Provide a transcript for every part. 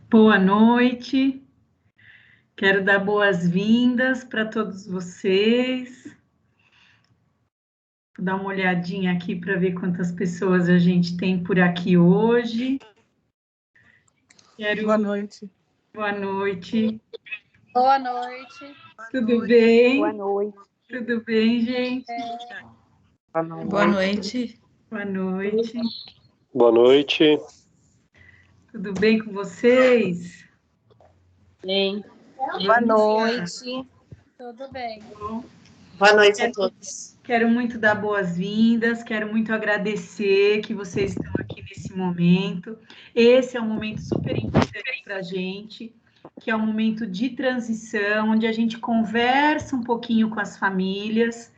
Boa noite, quero dar boas-vindas para todos vocês. Vou dar uma olhadinha aqui para ver quantas pessoas a gente tem por aqui hoje. Boa noite. Boa noite. Boa noite. Tudo bem? Boa noite. Tudo bem, gente? Boa noite. Boa noite. Boa noite. Tudo bem com vocês? Bem. Boa noite. Tudo bem. Boa noite a todos. Quero muito dar boas-vindas, quero muito agradecer que vocês estão aqui nesse momento. Esse é um momento super importante para a gente, que é um momento de transição, onde a gente conversa um pouquinho com as famílias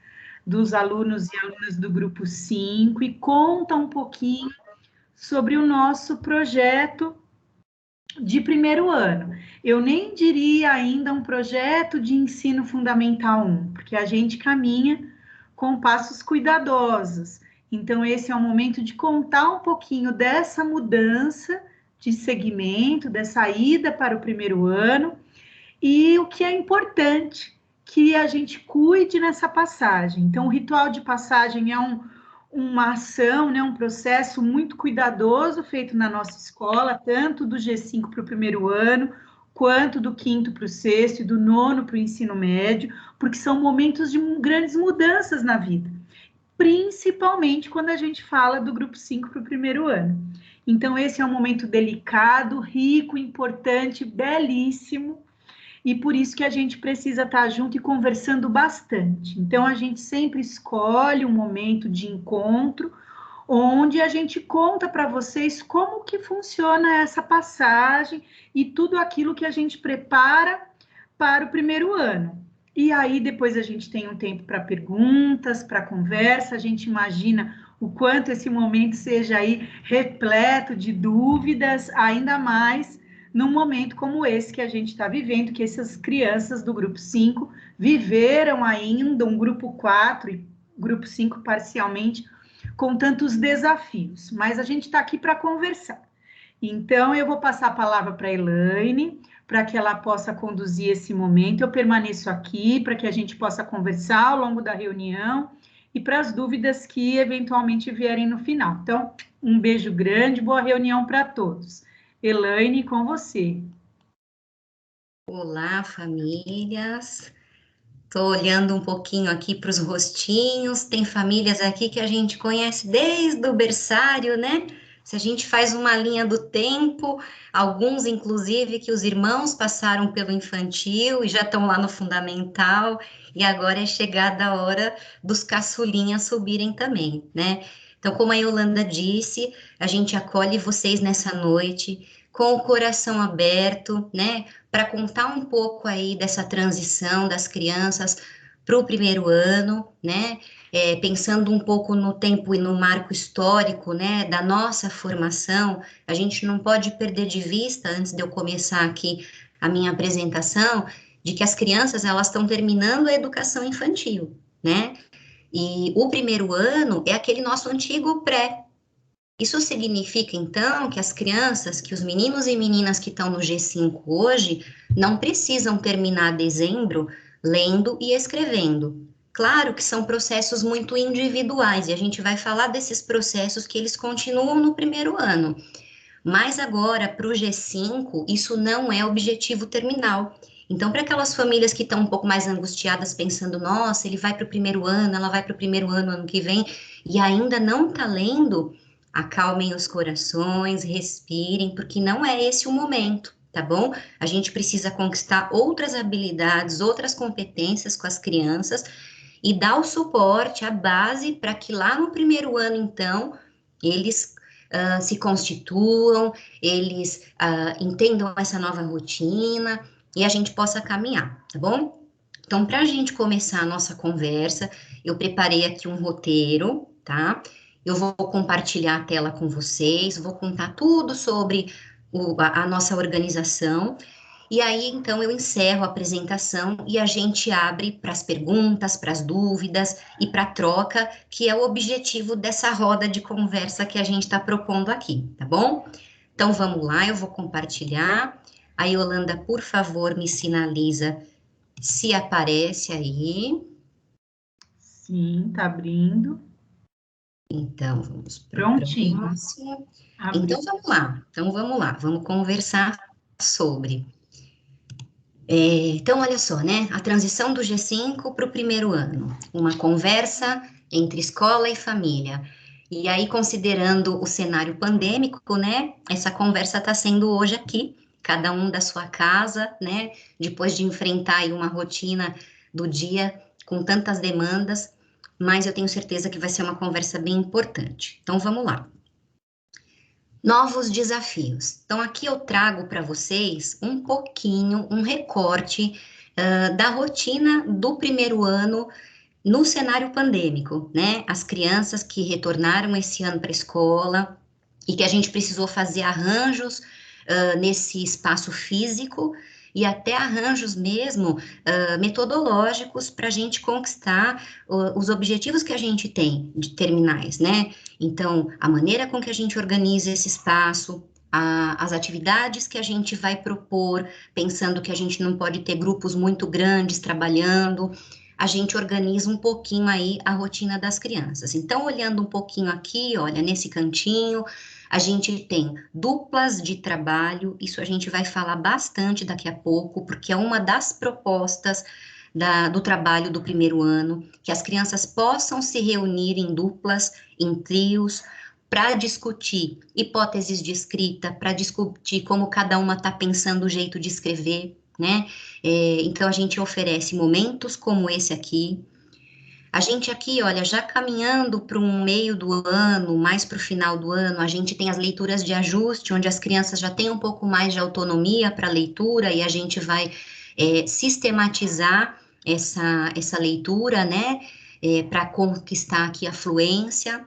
dos alunos e alunas do Grupo 5 e conta um pouquinho sobre o nosso projeto de primeiro ano. Eu nem diria ainda um projeto de ensino fundamental 1, porque a gente caminha com passos cuidadosos. Então, esse é o momento de contar um pouquinho dessa mudança de segmento, dessa ida para o primeiro ano, e o que é importante que a gente cuide nessa passagem. Então, o ritual de passagem é uma ação, né, um processo muito cuidadoso feito na nossa escola, tanto do G5 para o primeiro ano, quanto do quinto para o sexto e do nono para o ensino médio, porque são momentos de grandes mudanças na vida, principalmente quando a gente fala do grupo 5 para o primeiro ano. Então, esse é um momento delicado, rico, importante, belíssimo, e por isso que a gente precisa estar junto e conversando bastante. Então, a gente sempre escolhe um momento de encontro, onde a gente conta para vocês como que funciona essa passagem e tudo aquilo que a gente prepara para o primeiro ano. E aí, depois a gente tem um tempo para perguntas, para conversa, a gente imagina o quanto esse momento seja aí repleto de dúvidas, ainda mais num momento como esse que a gente está vivendo, que essas crianças do grupo 5 viveram ainda um grupo 4 e grupo 5 parcialmente, com tantos desafios, mas a gente está aqui para conversar. Então, eu vou passar a palavra para a Elaine, para que ela possa conduzir esse momento. Eu permaneço aqui para que a gente possa conversar ao longo da reunião e para as dúvidas que eventualmente vierem no final. Então, um beijo grande, boa reunião para todos. Elaine, com você. Olá, famílias. Estou olhando um pouquinho aqui para os rostinhos. Tem famílias aqui que a gente conhece desde o berçário, né? Se a gente faz uma linha do tempo, alguns, inclusive, que os irmãos passaram pelo infantil e já estão lá no fundamental, e agora é chegada a hora dos caçulinhas subirem também, né? Então, como a Yolanda disse, a gente acolhe vocês nessa noite com o coração aberto, né? Para contar um pouco aí dessa transição das crianças para o primeiro ano, né? Pensando um pouco no tempo e no marco histórico, né, da nossa formação, a gente não pode perder de vista, antes de eu começar aqui a minha apresentação, de que as crianças, elas estão terminando a educação infantil, né? E o primeiro ano é aquele nosso antigo pré. Isso significa, então, que as crianças, que os meninos e meninas que estão no G5 hoje, não precisam terminar dezembro lendo e escrevendo. Claro que são processos muito individuais, e a gente vai falar desses processos que eles continuam no primeiro ano. Mas agora, para o G5, isso não é objetivo terminal. Então, para aquelas famílias que estão um pouco mais angustiadas, pensando, nossa, ele vai para o primeiro ano, ela vai para o primeiro ano que vem, e ainda não está lendo, acalmem os corações, respirem, porque não é esse o momento, tá bom? A gente precisa conquistar outras habilidades, outras competências com as crianças e dar o suporte, a base, para que lá no primeiro ano, então, eles se constituam, eles entendam essa nova rotina e a gente possa caminhar, tá bom? Então, para a gente começar a nossa conversa, eu preparei aqui um roteiro, tá? Eu vou compartilhar a tela com vocês, vou contar tudo sobre a nossa organização, e aí, então, eu encerro a apresentação e a gente abre para as perguntas, para as dúvidas e para a troca, que é o objetivo dessa roda de conversa que a gente está propondo aqui, tá bom? Então, vamos lá, eu vou compartilhar. A Yolanda, por favor, me sinaliza se aparece aí. Sim, tá abrindo. Então, vamos para Prontinho. próximo. Então, vamos lá. Vamos conversar sobre... Então, olha só, né? A transição do G5 para o primeiro ano. Uma conversa entre escola e família. E aí, considerando o cenário pandêmico, né? Essa conversa está sendo hoje aqui, cada um da sua casa, né? Depois de enfrentar aí uma rotina do dia com tantas demandas, mas eu tenho certeza que vai ser uma conversa bem importante. Então, vamos lá. Novos desafios. Então, aqui eu trago para vocês um pouquinho, um recorte da rotina do primeiro ano no cenário pandêmico, né? As crianças que retornaram esse ano para a escola e que a gente precisou fazer arranjos nesse espaço físico e até arranjos mesmo metodológicos para a gente conquistar os objetivos que a gente tem de terminais, né? Então, a maneira com que a gente organiza esse espaço, as atividades que a gente vai propor, pensando que a gente não pode ter grupos muito grandes trabalhando, a gente organiza um pouquinho aí a rotina das crianças. Então, olhando um pouquinho aqui, olha, nesse cantinho, a gente tem duplas de trabalho, isso a gente vai falar bastante daqui a pouco, porque é uma das propostas do trabalho do primeiro ano, que as crianças possam se reunir em duplas, em trios, para discutir hipóteses de escrita, para discutir como cada uma está pensando o jeito de escrever, né? Então, a gente oferece momentos como esse aqui. A gente aqui, olha, já caminhando para um meio do ano, mais para o final do ano, a gente tem as leituras de ajuste, onde as crianças já têm um pouco mais de autonomia para a leitura, e a gente vai sistematizar essa leitura, né, para conquistar aqui a fluência.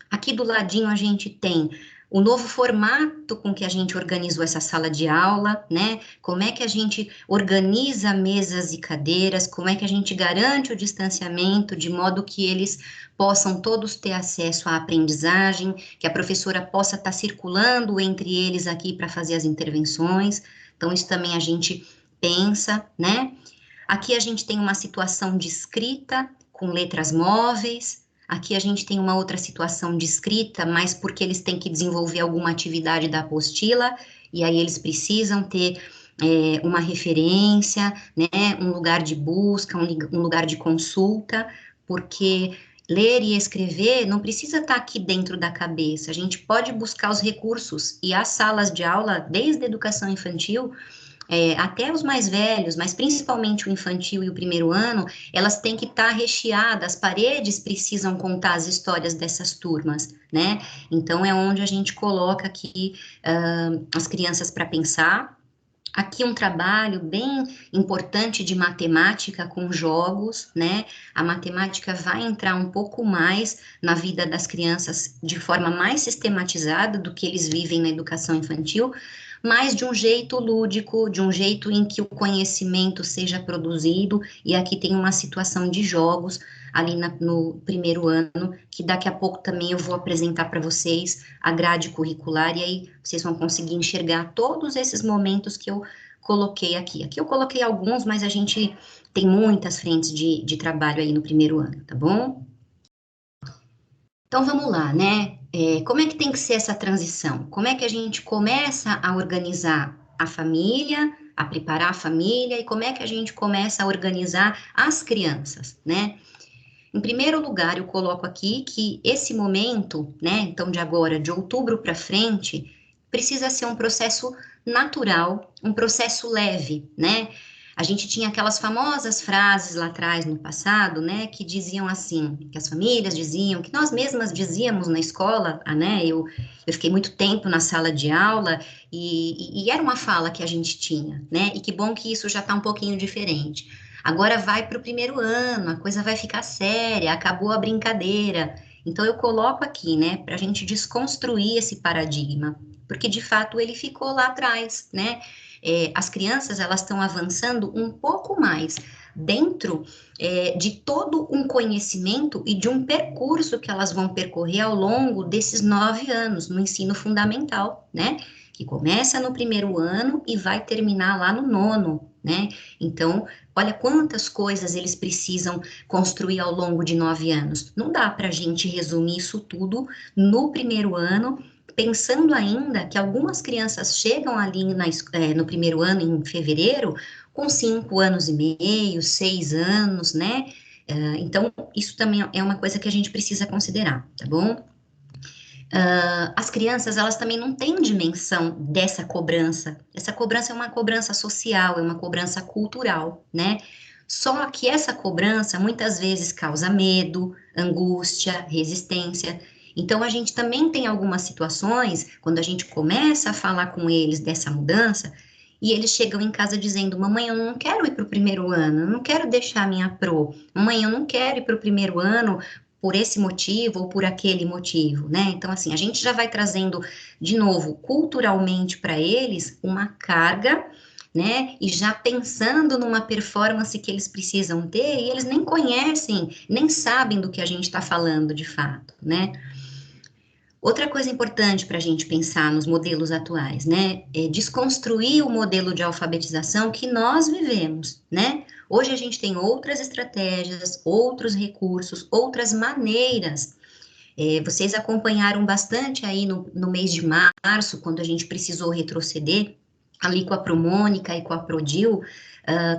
Aqui do ladinho a gente tem o novo formato com que a gente organizou essa sala de aula, né? Como é que a gente organiza mesas e cadeiras, como é que a gente garante o distanciamento, de modo que eles possam todos ter acesso à aprendizagem, que a professora possa estar circulando entre eles aqui para fazer as intervenções. Então, isso também a gente pensa, né? Aqui a gente tem uma situação de escrita com letras móveis. Aqui a gente tem uma outra situação de escrita, mas porque eles têm que desenvolver alguma atividade da apostila, e aí eles precisam ter uma referência, né, um lugar de busca, um lugar de consulta, porque ler e escrever não precisa estar aqui dentro da cabeça, a gente pode buscar os recursos, e as salas de aula, desde a educação infantil, até os mais velhos, mas principalmente o infantil e o primeiro ano, elas têm que estar recheadas, as paredes precisam contar as histórias dessas turmas, né? Então, é onde a gente coloca aqui as crianças para pensar. Aqui um trabalho bem importante de matemática com jogos, né? A matemática vai entrar um pouco mais na vida das crianças de forma mais sistematizada do que eles vivem na educação infantil, mas de um jeito lúdico, de um jeito em que o conhecimento seja produzido, e aqui tem uma situação de jogos ali no primeiro ano, que daqui a pouco também eu vou apresentar para vocês a grade curricular, e aí vocês vão conseguir enxergar todos esses momentos que eu coloquei aqui. Aqui eu coloquei alguns, mas a gente tem muitas frentes de trabalho aí no primeiro ano, tá bom? Então, vamos lá, né? Como é que tem que ser essa transição? Como é que a gente começa a organizar a família, a preparar a família, e como é que a gente começa a organizar as crianças, né? Em primeiro lugar, eu coloco aqui que esse momento, né, então de agora, de outubro para frente, precisa ser um processo natural, um processo leve, né? A gente tinha aquelas famosas frases lá atrás, no passado, né, que diziam assim, que as famílias diziam, que nós mesmas dizíamos na escola, né, eu fiquei muito tempo na sala de aula, e era uma fala que a gente tinha, né, e que bom que isso já está um pouquinho diferente. Agora vai para o primeiro ano, a coisa vai ficar séria, acabou a brincadeira. Então, eu coloco aqui, né, para a gente desconstruir esse paradigma, porque, de fato, ele ficou lá atrás, né? as crianças, elas estão avançando um pouco mais dentro de todo um conhecimento e de um percurso que elas vão percorrer ao longo desses 9 anos no ensino fundamental, né? Que começa no 1º ano e vai terminar lá no 9º, né? Então, olha quantas coisas eles precisam construir ao longo de 9 anos. Não dá para a gente resumir isso tudo no 1º ano, pensando ainda que algumas crianças chegam ali no 1º ano, em fevereiro, com 5 anos e meio, 6 anos, né? Então, isso também é uma coisa que a gente precisa considerar, tá bom? As crianças, elas também não têm dimensão dessa cobrança. Essa cobrança é uma cobrança social, é uma cobrança cultural, né? Só que essa cobrança muitas vezes causa medo, angústia, resistência. Então, a gente também tem algumas situações, quando a gente começa a falar com eles dessa mudança, e eles chegam em casa dizendo, mamãe, eu não quero ir para o 1º ano, eu não quero deixar a minha pro, mamãe, eu não quero ir para o 1º ano por esse motivo ou por aquele motivo, né? Então, assim, a gente já vai trazendo, de novo, culturalmente para eles, uma carga, né? E já pensando numa performance que eles precisam ter, e eles nem conhecem, nem sabem do que a gente está falando de fato, né? Outra coisa importante para a gente pensar nos modelos atuais, né, é desconstruir o modelo de alfabetização que nós vivemos, né? Hoje a gente tem outras estratégias, outros recursos, outras maneiras. Vocês acompanharam bastante aí no mês de março, quando a gente precisou retroceder, ali com a Promônica e com a Prodil,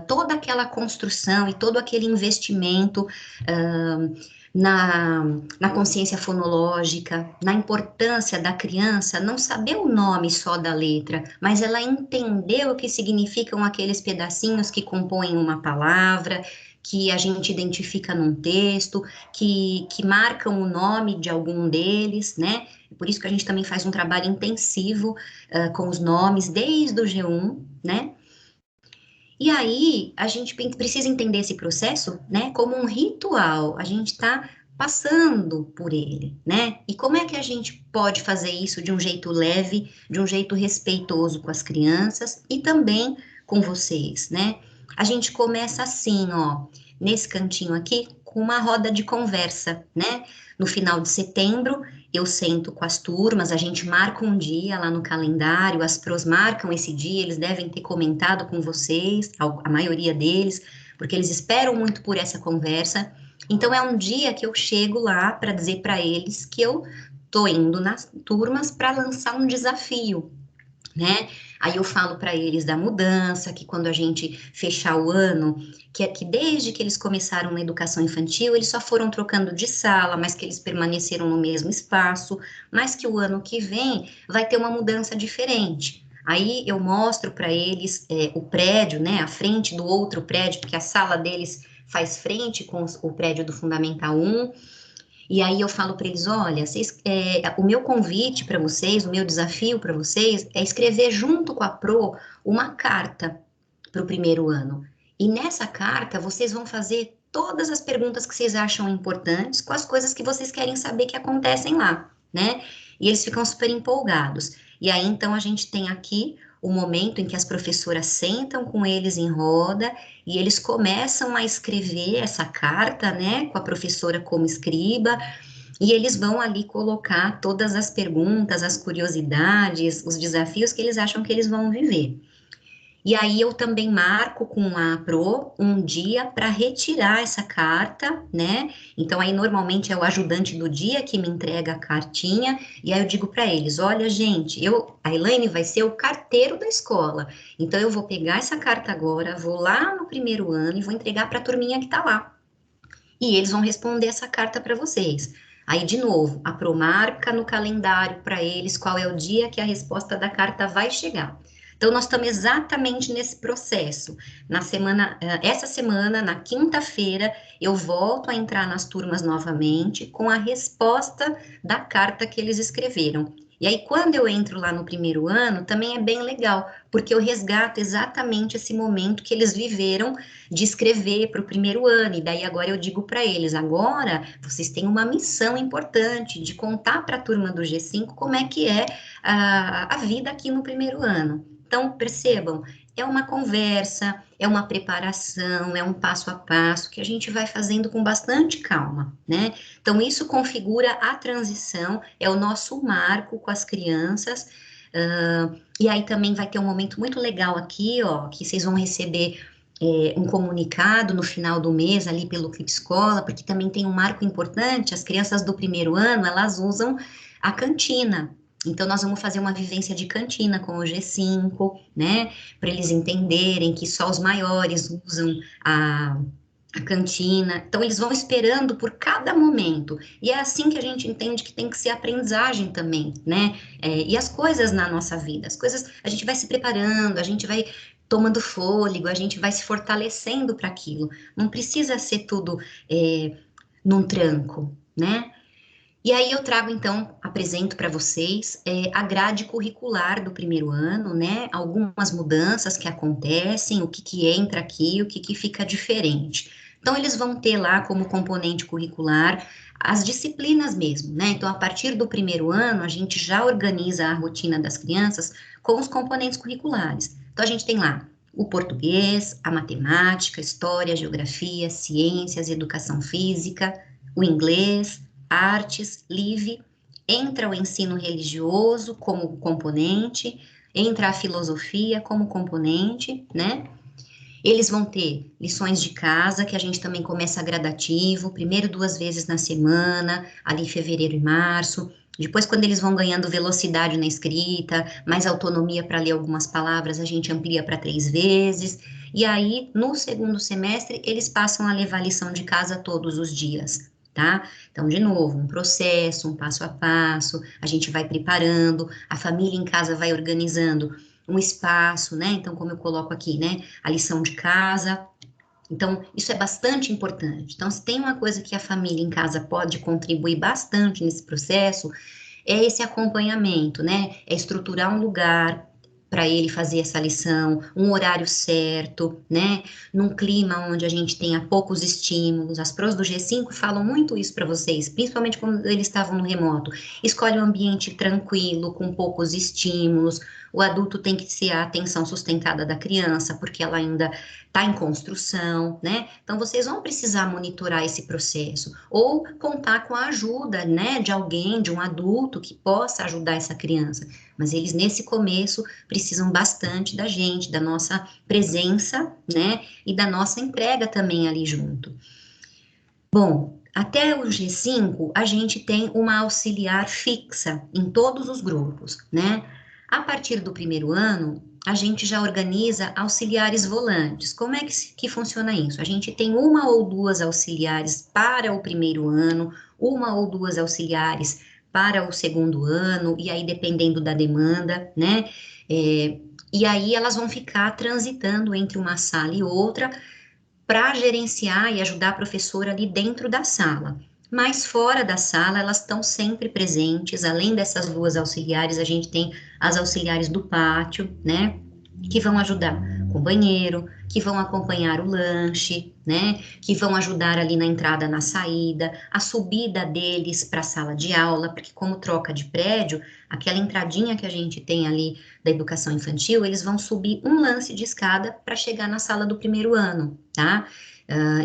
toda aquela construção e todo aquele investimento na consciência fonológica, na importância da criança não saber o nome só da letra, mas ela entender o que significam aqueles pedacinhos que compõem uma palavra, que a gente identifica num texto, que marcam o nome de algum deles, né? Por isso que a gente também faz um trabalho intensivo com os nomes, desde o G1, né? E aí, a gente precisa entender esse processo, né, como um ritual, a gente está passando por ele, né? E como é que a gente pode fazer isso de um jeito leve, de um jeito respeitoso com as crianças e também com vocês, né? A gente começa assim, ó, nesse cantinho aqui, com uma roda de conversa, né? No final de setembro, eu sento com as turmas, a gente marca um dia lá no calendário, as pros marcam esse dia, eles devem ter comentado com vocês, a maioria deles, porque eles esperam muito por essa conversa. Então, é um dia que eu chego lá para dizer para eles que eu tô indo nas turmas para lançar um desafio, né? Aí eu falo para eles da mudança, que quando a gente fechar o ano, que desde que eles começaram na educação infantil, eles só foram trocando de sala, mas que eles permaneceram no mesmo espaço, mas que o ano que vem vai ter uma mudança diferente. Aí eu mostro para eles o prédio, né, a frente do outro prédio, porque a sala deles faz frente com o prédio do Fundamental 1, e aí eu falo para eles, olha, o meu convite para vocês, o meu desafio para vocês é escrever junto com a Pro uma carta para o 1º ano. E nessa carta vocês vão fazer todas as perguntas que vocês acham importantes com as coisas que vocês querem saber que acontecem lá, né? E eles ficam super empolgados. E aí então a gente tem aqui o momento em que as professoras sentam com eles em roda e eles começam a escrever essa carta, né, com a professora como escriba, e eles vão ali colocar todas as perguntas, as curiosidades, os desafios que eles acham que eles vão viver. E aí eu também marco com a Pro um dia para retirar essa carta, né? Então aí normalmente é o ajudante do dia que me entrega a cartinha, e aí eu digo para eles, olha gente, a Elaine vai ser o carteiro da escola, então eu vou pegar essa carta agora, vou lá no 1º ano e vou entregar para a turminha que tá lá. E eles vão responder essa carta para vocês. Aí, de novo, a Pro marca no calendário para eles qual é o dia que a resposta da carta vai chegar. Então, nós estamos exatamente nesse processo. Essa semana, na quinta-feira, eu volto a entrar nas turmas novamente com a resposta da carta que eles escreveram. E aí, quando eu entro lá no 1º ano, também é bem legal, porque eu resgato exatamente esse momento que eles viveram de escrever para o 1º ano. E daí, agora eu digo para eles, agora vocês têm uma missão importante de contar para a turma do G5 como é que é a vida aqui no 1º ano. Então, percebam, é uma conversa, é uma preparação, é um passo a passo que a gente vai fazendo com bastante calma, né? Então, isso configura a transição, é o nosso marco com as crianças, e aí também vai ter um momento muito legal aqui, ó, que vocês vão receber um comunicado no final do mês ali pelo Kit Escola, porque também tem um marco importante, as crianças do primeiro ano, elas usam a cantina. Então, nós vamos fazer uma vivência de cantina com o G5, né, para eles entenderem que só os maiores usam a cantina. Então, eles vão esperando por cada momento. E é assim que a gente entende que tem que ser aprendizagem também, né? E as coisas na nossa vida, as coisas, a gente vai se preparando, a gente vai tomando fôlego, a gente vai se fortalecendo para aquilo. Não precisa ser tudo num tranco, né? E aí eu trago, então, apresento para vocês a grade curricular do primeiro ano, né? Algumas mudanças que acontecem, o que entra aqui, o que fica diferente. Então, eles vão ter lá como componente curricular as disciplinas mesmo, né? Então, a partir do primeiro ano, a gente já organiza a rotina das crianças com os componentes curriculares. Então, a gente tem lá o português, a matemática, história, geografia, ciências, educação física, o inglês, artes, LIV, entra o ensino religioso como componente, entra a filosofia como componente, né? Eles vão ter lições de casa, que a gente também começa gradativo, primeiro 2 vezes na semana, ali em fevereiro e março. Depois, quando eles vão ganhando velocidade na escrita, mais autonomia para ler algumas palavras, a gente amplia para 3 vezes. E aí, no segundo semestre, eles passam a levar lição de casa todos os dias, tá? Então, de novo, um processo, um passo a passo, a gente vai preparando, a família em casa vai organizando um espaço, né? Então, como eu coloco aqui, né? A lição de casa. Então, isso é bastante importante. Então, se tem uma coisa que a família em casa pode contribuir bastante nesse processo, é esse acompanhamento, né? É estruturar um lugar para ele fazer essa lição, um horário certo, né? Num clima onde a gente tenha poucos estímulos. As pros do G5 falam muito isso para vocês, principalmente quando eles estavam no remoto. Escolhe um ambiente tranquilo, com poucos estímulos. O adulto tem que ser a atenção sustentada da criança, porque ela ainda está em construção, né? Então, vocês vão precisar monitorar esse processo, ou contar com a ajuda, né, de alguém, de um adulto que possa ajudar essa criança. Mas eles, nesse começo, precisam bastante da gente, da nossa presença, né, e da nossa entrega também ali junto. Bom, até o G5, a gente tem uma auxiliar fixa em todos os grupos, né? A partir do primeiro ano, a gente já organiza auxiliares volantes. Como é que funciona isso? A gente tem 1 ou 2 auxiliares para o primeiro ano, 1 ou 2 auxiliares para o segundo ano, e aí dependendo da demanda, né? E aí elas vão ficar transitando entre uma sala e outra para gerenciar e ajudar a professora ali dentro da sala. Mas fora da sala, elas estão sempre presentes. Além dessas 2 auxiliares, a gente tem as auxiliares do pátio, né? Que vão ajudar com o banheiro, que vão acompanhar o lanche, né? Que vão ajudar ali na entrada, na saída, a subida deles para a sala de aula, porque como troca de prédio, aquela entradinha que a gente tem ali da educação infantil, eles vão subir um lance de escada para chegar na sala do primeiro ano, tá?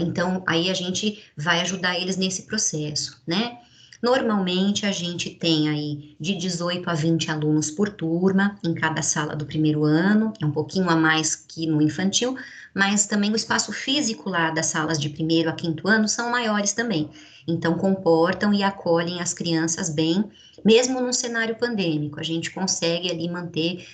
Então, aí a gente vai ajudar eles nesse processo, né? Normalmente, a gente tem aí de 18 a 20 alunos por turma em cada sala do primeiro ano, é um pouquinho a mais que no infantil, mas também o espaço físico lá das salas de 1º a 5º ano são maiores também. Então, comportam e acolhem as crianças bem, mesmo num cenário pandêmico, a gente consegue ali manter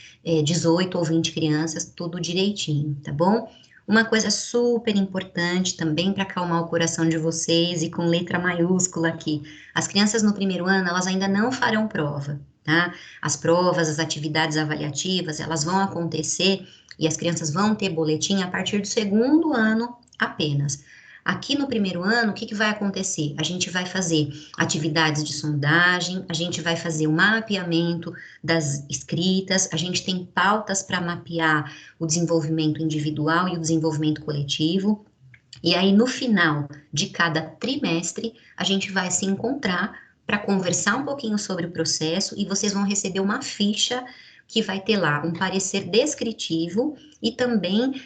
18 ou 20 crianças, tudo direitinho, tá bom? Uma coisa super importante também para acalmar o coração de vocês e com letra maiúscula aqui, as crianças no primeiro ano, elas ainda não farão prova, tá? As provas, as atividades avaliativas, elas vão acontecer e as crianças vão ter boletim a partir do segundo ano apenas. Aqui no primeiro ano, o que vai acontecer? A gente vai fazer atividades de sondagem, a gente vai fazer o mapeamento das escritas, a gente tem pautas para mapear o desenvolvimento individual e o desenvolvimento coletivo, e aí no final de cada trimestre, a gente vai se encontrar para conversar um pouquinho sobre o processo e vocês vão receber uma ficha que vai ter lá um parecer descritivo e também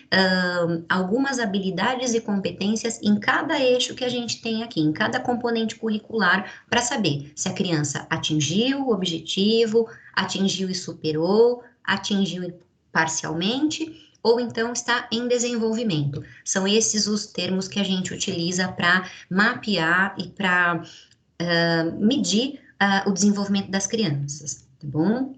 algumas habilidades e competências em cada eixo que a gente tem aqui, em cada componente curricular, para saber se a criança atingiu o objetivo, atingiu e superou, atingiu parcialmente, ou então está em desenvolvimento. São esses os termos que a gente utiliza para mapear e para medir o desenvolvimento das crianças, tá bom?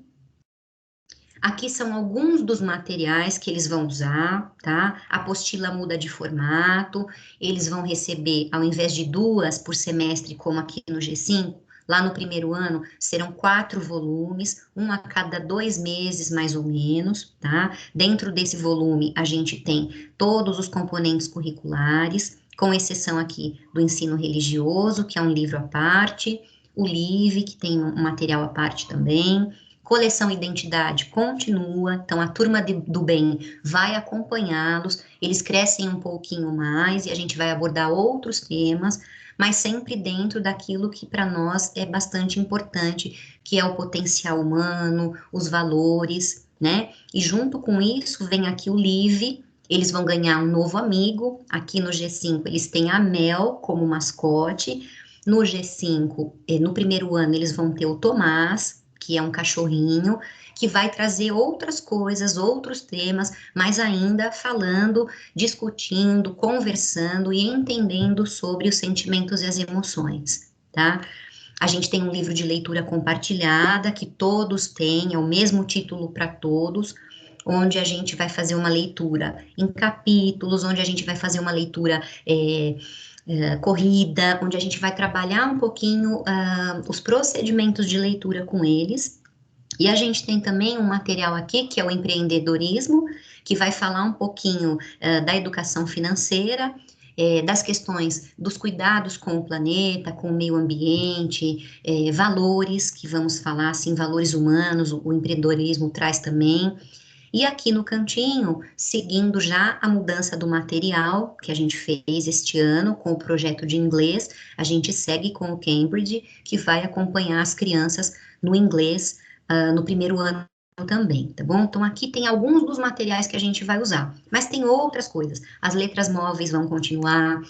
Aqui são alguns dos materiais que eles vão usar, tá? A apostila muda de formato, eles vão receber, ao invés de 2 por semestre, como aqui no G5, lá no primeiro ano, serão 4 volumes, um a cada 2 meses, mais ou menos, tá? Dentro desse volume, a gente tem todos os componentes curriculares, com exceção aqui do ensino religioso, que é um livro à parte, o LIVE, que tem um material à parte também, coleção Identidade continua, então a turma do bem vai acompanhá-los, eles crescem um pouquinho mais e a gente vai abordar outros temas, mas sempre dentro daquilo que para nós é bastante importante, que é o potencial humano, os valores, né? E junto com isso vem aqui o LIVE, eles vão ganhar um novo amigo, aqui no G5 eles têm a Mel como mascote, no G5, no primeiro ano eles vão ter o Tomás, que é um cachorrinho, que vai trazer outras coisas, outros temas, mas ainda falando, discutindo, conversando e entendendo sobre os sentimentos e as emoções, tá? A gente tem um livro de leitura compartilhada, que todos têm, é o mesmo título para todos, onde a gente vai fazer uma leitura em capítulos, onde a gente vai fazer uma leitura corrida, onde a gente vai trabalhar um pouquinho os procedimentos de leitura com eles. E a gente tem também um material aqui, que é o empreendedorismo, que vai falar um pouquinho da educação financeira, das questões dos cuidados com o planeta, com o meio ambiente, valores, que vamos falar, assim, valores humanos, o empreendedorismo traz também. E aqui no cantinho, seguindo já a mudança do material que a gente fez este ano com o projeto de inglês, a gente segue com o Cambridge, que vai acompanhar as crianças no inglês no primeiro ano também, tá bom? Então, aqui tem alguns dos materiais que a gente vai usar, mas tem outras coisas. As letras móveis vão continuar,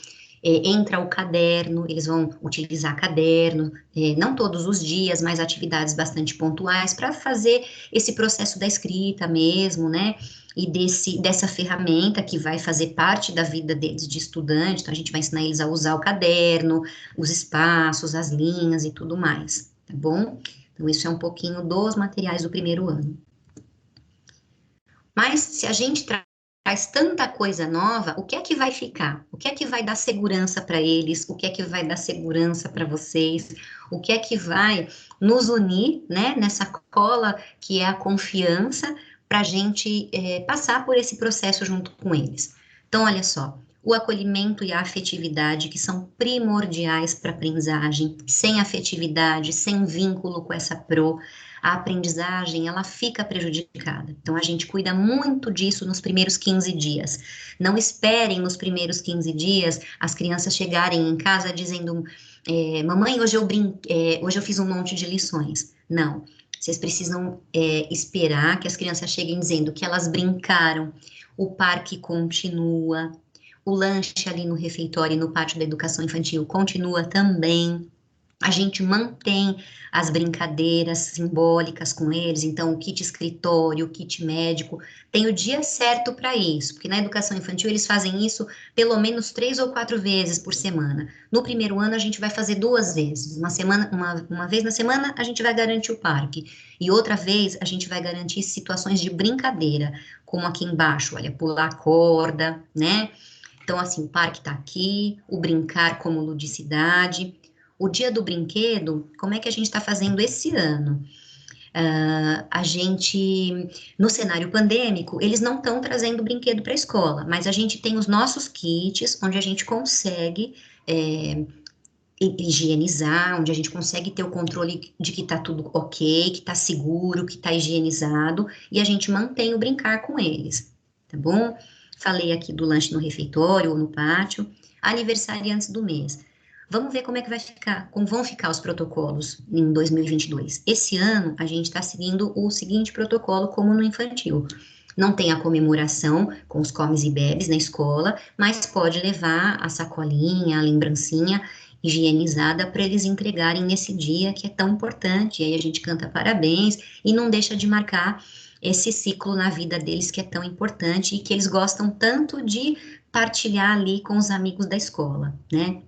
entra o caderno, eles vão utilizar caderno, não todos os dias, mas atividades bastante pontuais, para fazer esse processo da escrita mesmo, né, e dessa ferramenta que vai fazer parte da vida deles de estudante, então a gente vai ensinar eles a usar o caderno, os espaços, as linhas e tudo mais, tá bom? Então, isso é um pouquinho dos materiais do primeiro ano. Mas, se a gente traz tanta coisa nova, o que é que vai ficar? O que é que vai dar segurança para eles? O que é que vai dar segurança para vocês? O que é que vai nos unir, né, nessa cola que é a confiança, para a gente passar por esse processo junto com eles? Então, olha só, o acolhimento e a afetividade, que são primordiais para a aprendizagem. Sem afetividade, sem vínculo com essa a aprendizagem, ela fica prejudicada. Então, a gente cuida muito disso nos primeiros 15 dias. Não esperem nos primeiros 15 dias as crianças chegarem em casa dizendo, mamãe, hoje eu fiz um monte de lições. Não, vocês precisam esperar que as crianças cheguem dizendo que elas brincaram, o parque continua, o lanche ali no refeitório e no pátio da educação infantil continua também. A gente mantém as brincadeiras simbólicas com eles, então o kit escritório, o kit médico, tem o dia certo para isso, porque na educação infantil eles fazem isso pelo menos 3 ou 4 vezes por semana. No primeiro ano a gente vai fazer 2 vezes, uma vez na semana a gente vai garantir o parque, e outra vez a gente vai garantir situações de brincadeira, como aqui embaixo, olha, pular corda, né? Então, assim, o parque está aqui, o brincar como ludicidade. O dia do brinquedo, como é que a gente está fazendo esse ano? A gente, no cenário pandêmico, eles não estão trazendo brinquedo para a escola, mas a gente tem os nossos kits, onde a gente consegue higienizar, onde a gente consegue ter o controle de que está tudo ok, que está seguro, que está higienizado, e a gente mantém o brincar com eles, tá bom? Falei aqui do lanche no refeitório ou no pátio, aniversariantes do mês. Vamos ver como é que vai ficar, como vão ficar os protocolos em 2022. Esse ano, a gente está seguindo o seguinte protocolo como no infantil. Não tem a comemoração com os comes e bebes na escola, mas pode levar a sacolinha, a lembrancinha higienizada para eles entregarem nesse dia que é tão importante. E aí a gente canta parabéns e não deixa de marcar esse ciclo na vida deles que é tão importante e que eles gostam tanto de partilhar ali com os amigos da escola, né?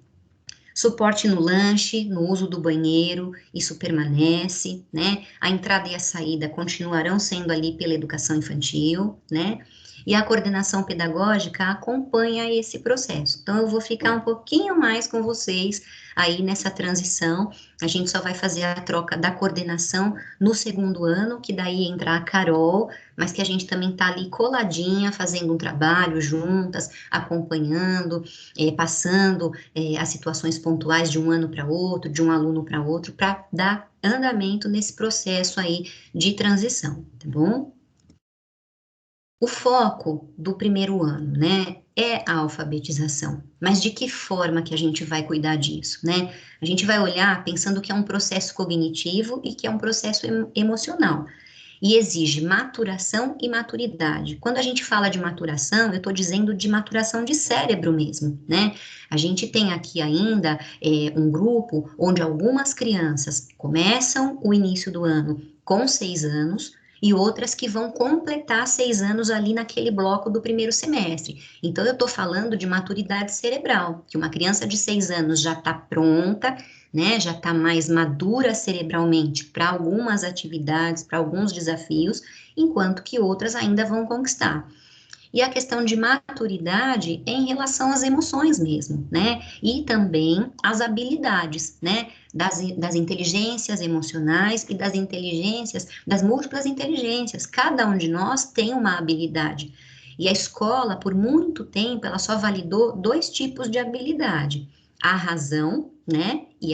Suporte no lanche, no uso do banheiro, isso permanece, né? A entrada e a saída continuarão sendo ali pela educação infantil, né? E a coordenação pedagógica acompanha esse processo. Então, eu vou ficar um pouquinho mais com vocês aí nessa transição. A gente só vai fazer a troca da coordenação no segundo ano, que daí entra a Carol, mas que a gente também tá ali coladinha, fazendo um trabalho juntas, acompanhando, passando as situações pontuais de um ano para outro, de um aluno para outro, para dar andamento nesse processo aí de transição, tá bom? O foco do primeiro ano, né, é a alfabetização, mas de que forma que a gente vai cuidar disso, né? A gente vai olhar pensando que é um processo cognitivo e que é um processo emocional, e exige maturação e maturidade. Quando a gente fala de maturação, eu estou dizendo de maturação de cérebro mesmo, né? A gente tem aqui ainda um grupo onde algumas crianças começam o início do ano com 6 anos, e outras que vão completar 6 anos ali naquele bloco do primeiro semestre. Então, eu estou falando de maturidade cerebral, que uma criança de 6 anos já está pronta, né, já está mais madura cerebralmente para algumas atividades, para alguns desafios, enquanto que outras ainda vão conquistar. E a questão de maturidade é em relação às emoções mesmo, né? E também às habilidades, né? Das inteligências emocionais e das inteligências, das múltiplas inteligências. Cada um de nós tem uma habilidade. E a escola, por muito tempo, ela só validou 2 tipos de habilidade: a razão, né? E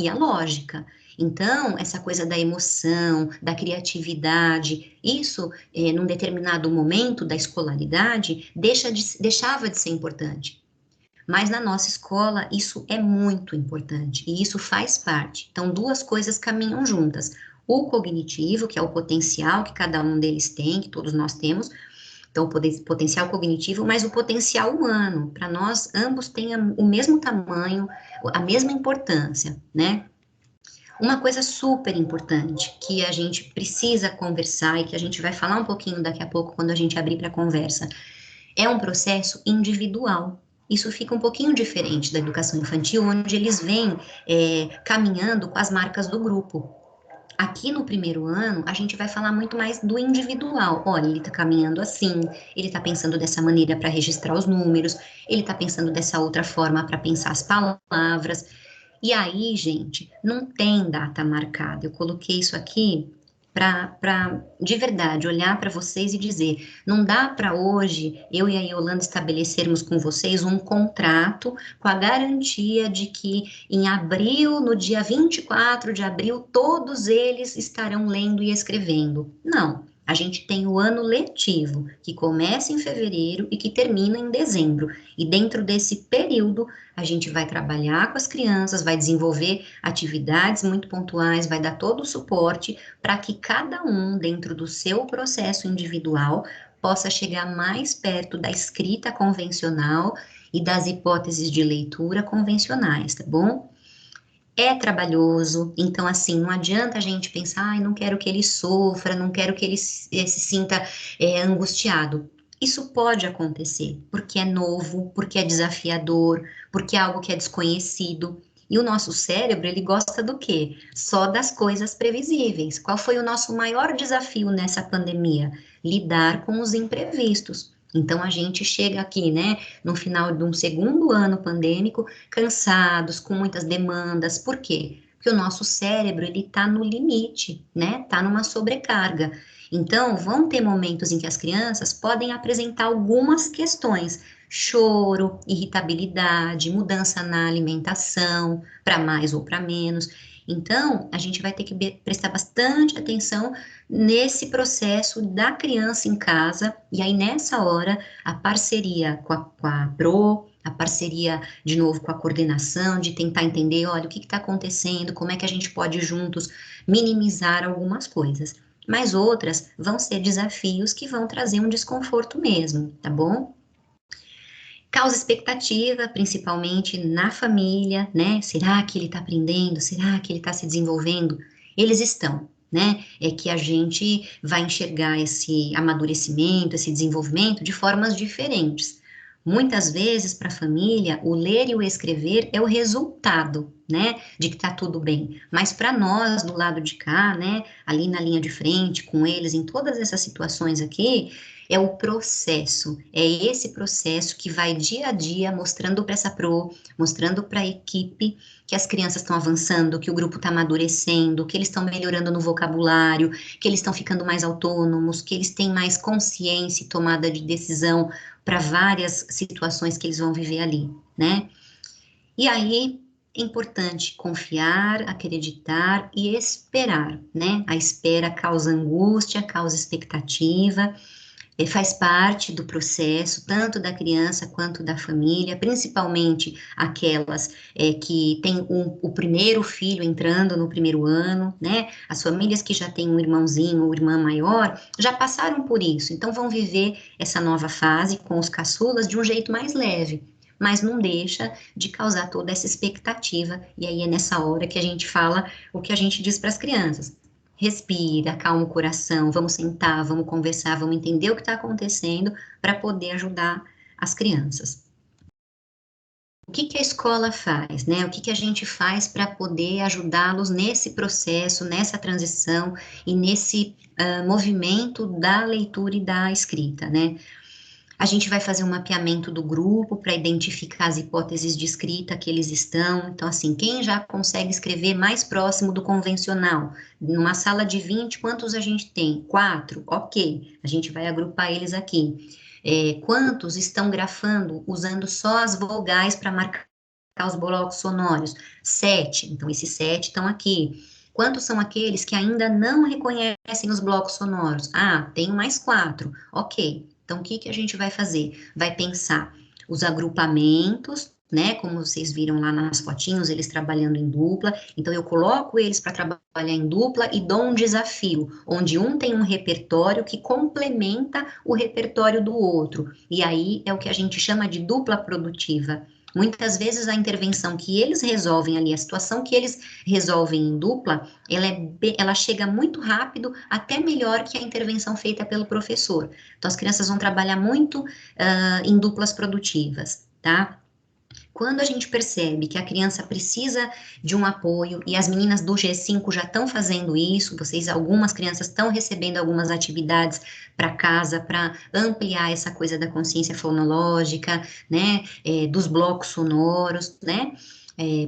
a lógica. Então, essa coisa da emoção, da criatividade, isso, num determinado momento da escolaridade, deixava de ser importante. Mas na nossa escola, isso é muito importante, e isso faz parte. Então, 2 coisas caminham juntas. O cognitivo, que é o potencial que cada um deles tem, que todos nós temos, então, o potencial cognitivo, mas o potencial humano. Para nós, ambos têm o mesmo tamanho, a mesma importância, né? Uma coisa super importante que a gente precisa conversar e que a gente vai falar um pouquinho daqui a pouco quando a gente abrir para a conversa, é um processo individual. Isso fica um pouquinho diferente da educação infantil, onde eles vêm caminhando com as marcas do grupo. Aqui no primeiro ano, a gente vai falar muito mais do individual. Olha, ele está caminhando assim, ele está pensando dessa maneira para registrar os números, ele está pensando dessa outra forma para pensar as palavras. E aí, gente, não tem data marcada. Eu coloquei isso aqui para de verdade olhar para vocês e dizer, não dá para hoje eu e a Yolanda estabelecermos com vocês um contrato com a garantia de que em abril, no dia 24 de abril, todos eles estarão lendo e escrevendo. Não. A gente tem o ano letivo, que começa em fevereiro e que termina em dezembro. E dentro desse período, a gente vai trabalhar com as crianças, vai desenvolver atividades muito pontuais, vai dar todo o suporte para que cada um, dentro do seu processo individual, possa chegar mais perto da escrita convencional e das hipóteses de leitura convencionais, tá bom? É trabalhoso, então assim, não adianta a gente pensar, ai, não quero que ele sofra, não quero que ele se sinta angustiado. Isso pode acontecer, porque é novo, porque é desafiador, porque é algo que é desconhecido. E o nosso cérebro, ele gosta do quê? Só das coisas previsíveis. Qual foi o nosso maior desafio nessa pandemia? Lidar com os imprevistos. Então, a gente chega aqui, né, no final de um segundo ano pandêmico, cansados, com muitas demandas. Por quê? Porque o nosso cérebro, ele tá no limite, né, tá numa sobrecarga. Então, vão ter momentos em que as crianças podem apresentar algumas questões, choro, irritabilidade, mudança na alimentação, para mais ou para menos. Então, a gente vai ter que prestar bastante atenção nesse processo da criança em casa, e aí nessa hora, a parceria com a Pro, a parceria, de novo, com a coordenação, de tentar entender, olha, o que está acontecendo, como é que a gente pode juntos minimizar algumas coisas. Mas outras vão ser desafios que vão trazer um desconforto mesmo, tá bom? Causa expectativa, principalmente na família, né? Será que ele está aprendendo? Será que ele está se desenvolvendo? Eles estão, né? É que a gente vai enxergar esse amadurecimento, esse desenvolvimento de formas diferentes. Muitas vezes, para a família, o ler e o escrever é o resultado, né, de que está tudo bem. Mas para nós, do lado de cá, né, ali na linha de frente, com eles, em todas essas situações aqui, é o processo, é esse processo que vai dia a dia mostrando para essa pro, mostrando para a equipe que as crianças estão avançando, que o grupo está amadurecendo, que eles estão melhorando no vocabulário, que eles estão ficando mais autônomos, que eles têm mais consciência e tomada de decisão para várias situações que eles vão viver ali, né? E aí, é importante confiar, acreditar e esperar, né? A espera causa angústia, causa expectativa, faz parte do processo, tanto da criança quanto da família, principalmente aquelas que têm o primeiro filho entrando no primeiro ano, né? As famílias que já têm um irmãozinho ou irmã maior, já passaram por isso, então vão viver essa nova fase com os caçulas de um jeito mais leve, mas não deixa de causar toda essa expectativa, e aí é nessa hora que a gente fala o que a gente diz para as crianças. Respira, acalma o coração, vamos sentar, vamos conversar, vamos entender o que está acontecendo para poder ajudar as crianças. O que a escola faz, né? O que a gente faz para poder ajudá-los nesse processo, nessa transição e nesse movimento da leitura e da escrita, né? A gente vai fazer um mapeamento do grupo para identificar as hipóteses de escrita que eles estão. Então, assim, quem já consegue escrever mais próximo do convencional? Numa sala de 20, quantos a gente tem? 4? Ok, a gente vai agrupar eles aqui. Quantos estão grafando usando só as vogais para marcar os blocos sonoros? 7, então esses 7 estão aqui. Quantos são aqueles que ainda não reconhecem os blocos sonoros? Ah, tenho mais 4, ok. Então, o que a gente vai fazer? Vai pensar os agrupamentos, né? Como vocês viram lá nas fotinhos, eles trabalhando em dupla. Então, eu coloco eles para trabalhar em dupla e dou um desafio, onde um tem um repertório que complementa o repertório do outro. E aí é o que a gente chama de dupla produtiva. Muitas vezes a intervenção que eles resolvem ali, a situação que eles resolvem em dupla, ela chega muito rápido, até melhor que a intervenção feita pelo professor. Então, as crianças vão trabalhar muito em duplas produtivas, tá? Quando a gente percebe que a criança precisa de um apoio, e as meninas do G5 já estão fazendo isso, algumas crianças estão recebendo algumas atividades para casa, para ampliar essa coisa da consciência fonológica, né, dos blocos sonoros, né,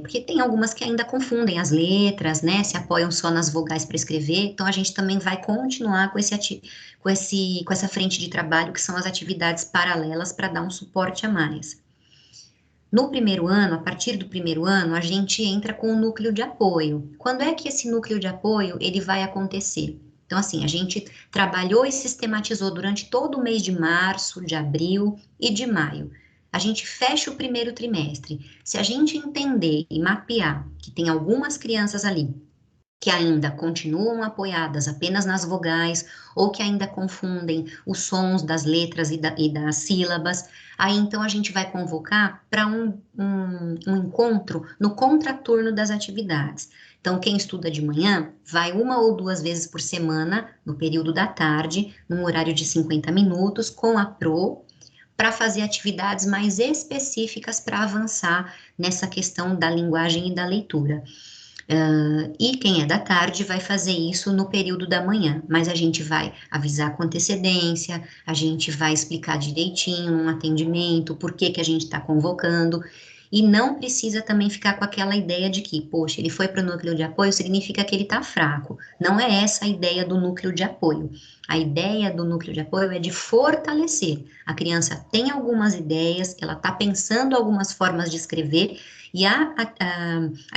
porque tem algumas que ainda confundem as letras, né, se apoiam só nas vogais para escrever, então a gente também vai continuar com essa frente de trabalho, que são as atividades paralelas, para dar um suporte a mais. No primeiro ano, a partir do primeiro ano, a gente entra com um núcleo de apoio. Quando é que esse núcleo de apoio ele vai acontecer? Então, assim, a gente trabalhou e sistematizou durante todo o mês de março, de abril e de maio. A gente fecha o primeiro trimestre. Se a gente entender e mapear que tem algumas crianças ali que ainda continuam apoiadas apenas nas vogais, ou que ainda confundem os sons das letras e das sílabas, aí então a gente vai convocar para um encontro no contraturno das atividades. Então, quem estuda de manhã, vai 1 ou 2 vezes por semana, no período da tarde, num horário de 50 minutos, com a PRO, para fazer atividades mais específicas para avançar nessa questão da linguagem e da leitura. E quem é da tarde vai fazer isso no período da manhã, mas a gente vai avisar com antecedência, a gente vai explicar direitinho um atendimento, por que a gente está convocando, e não precisa também ficar com aquela ideia de que, poxa, ele foi para o núcleo de apoio, significa que ele está fraco. Não é essa a ideia do núcleo de apoio. A ideia do núcleo de apoio é de fortalecer. A criança tem algumas ideias, ela está pensando algumas formas de escrever, E a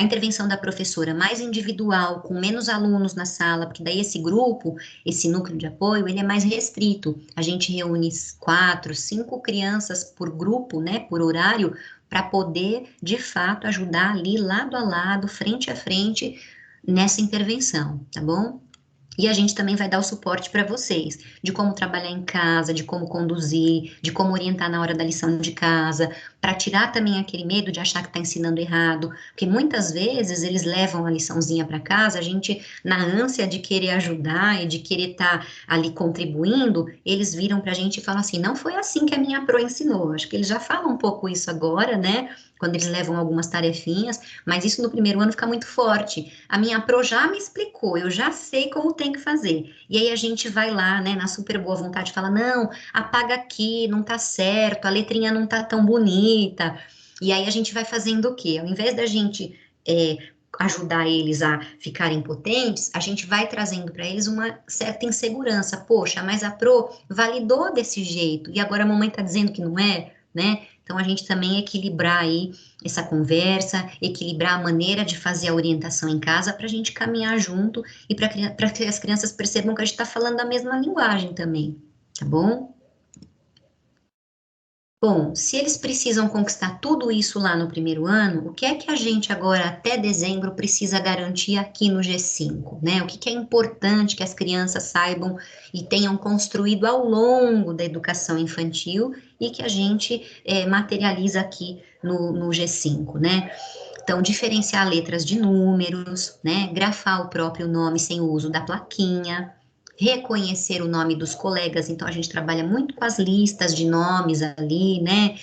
intervenção da professora mais individual, com menos alunos na sala, porque daí esse grupo, esse núcleo de apoio, ele é mais restrito. A gente reúne 4, 5 crianças por grupo, né, por horário, para poder, de fato, ajudar ali lado a lado, frente a frente, nessa intervenção, tá bom? E a gente também vai dar o suporte para vocês, de como trabalhar em casa, de como conduzir, de como orientar na hora da lição de casa, para tirar também aquele medo de achar que está ensinando errado, porque muitas vezes eles levam a liçãozinha para casa, a gente, na ânsia de querer ajudar e de querer estar ali contribuindo, eles viram para a gente e falam assim, não foi assim que a minha pro ensinou. Acho que eles já falam um pouco isso agora, né? Quando eles levam algumas tarefinhas, mas isso no primeiro ano fica muito forte. A minha pro já me explicou, eu já sei como tem que fazer. E aí a gente vai lá, né, na super boa vontade, fala, não, apaga aqui, não tá certo, a letrinha não tá tão bonita. E aí a gente vai fazendo o quê? Ao invés da gente ajudar eles a ficarem potentes, a gente vai trazendo para eles uma certa insegurança. Poxa, mas a pro validou desse jeito, e agora a mamãe tá dizendo que não é, né? Então, a gente também equilibrar aí essa conversa, equilibrar a maneira de fazer a orientação em casa para a gente caminhar junto e para que as crianças percebam que a gente está falando a mesma linguagem também, tá bom? Bom, se eles precisam conquistar tudo isso lá no primeiro ano, o que é que a gente agora, até dezembro, precisa garantir aqui no G5, né? O que é importante que as crianças saibam e tenham construído ao longo da educação infantil e que a gente materializa aqui no G5, né? Então, diferenciar letras de números, né? Grafar o próprio nome sem o uso da plaquinha, reconhecer o nome dos colegas, então a gente trabalha muito com as listas de nomes ali, né,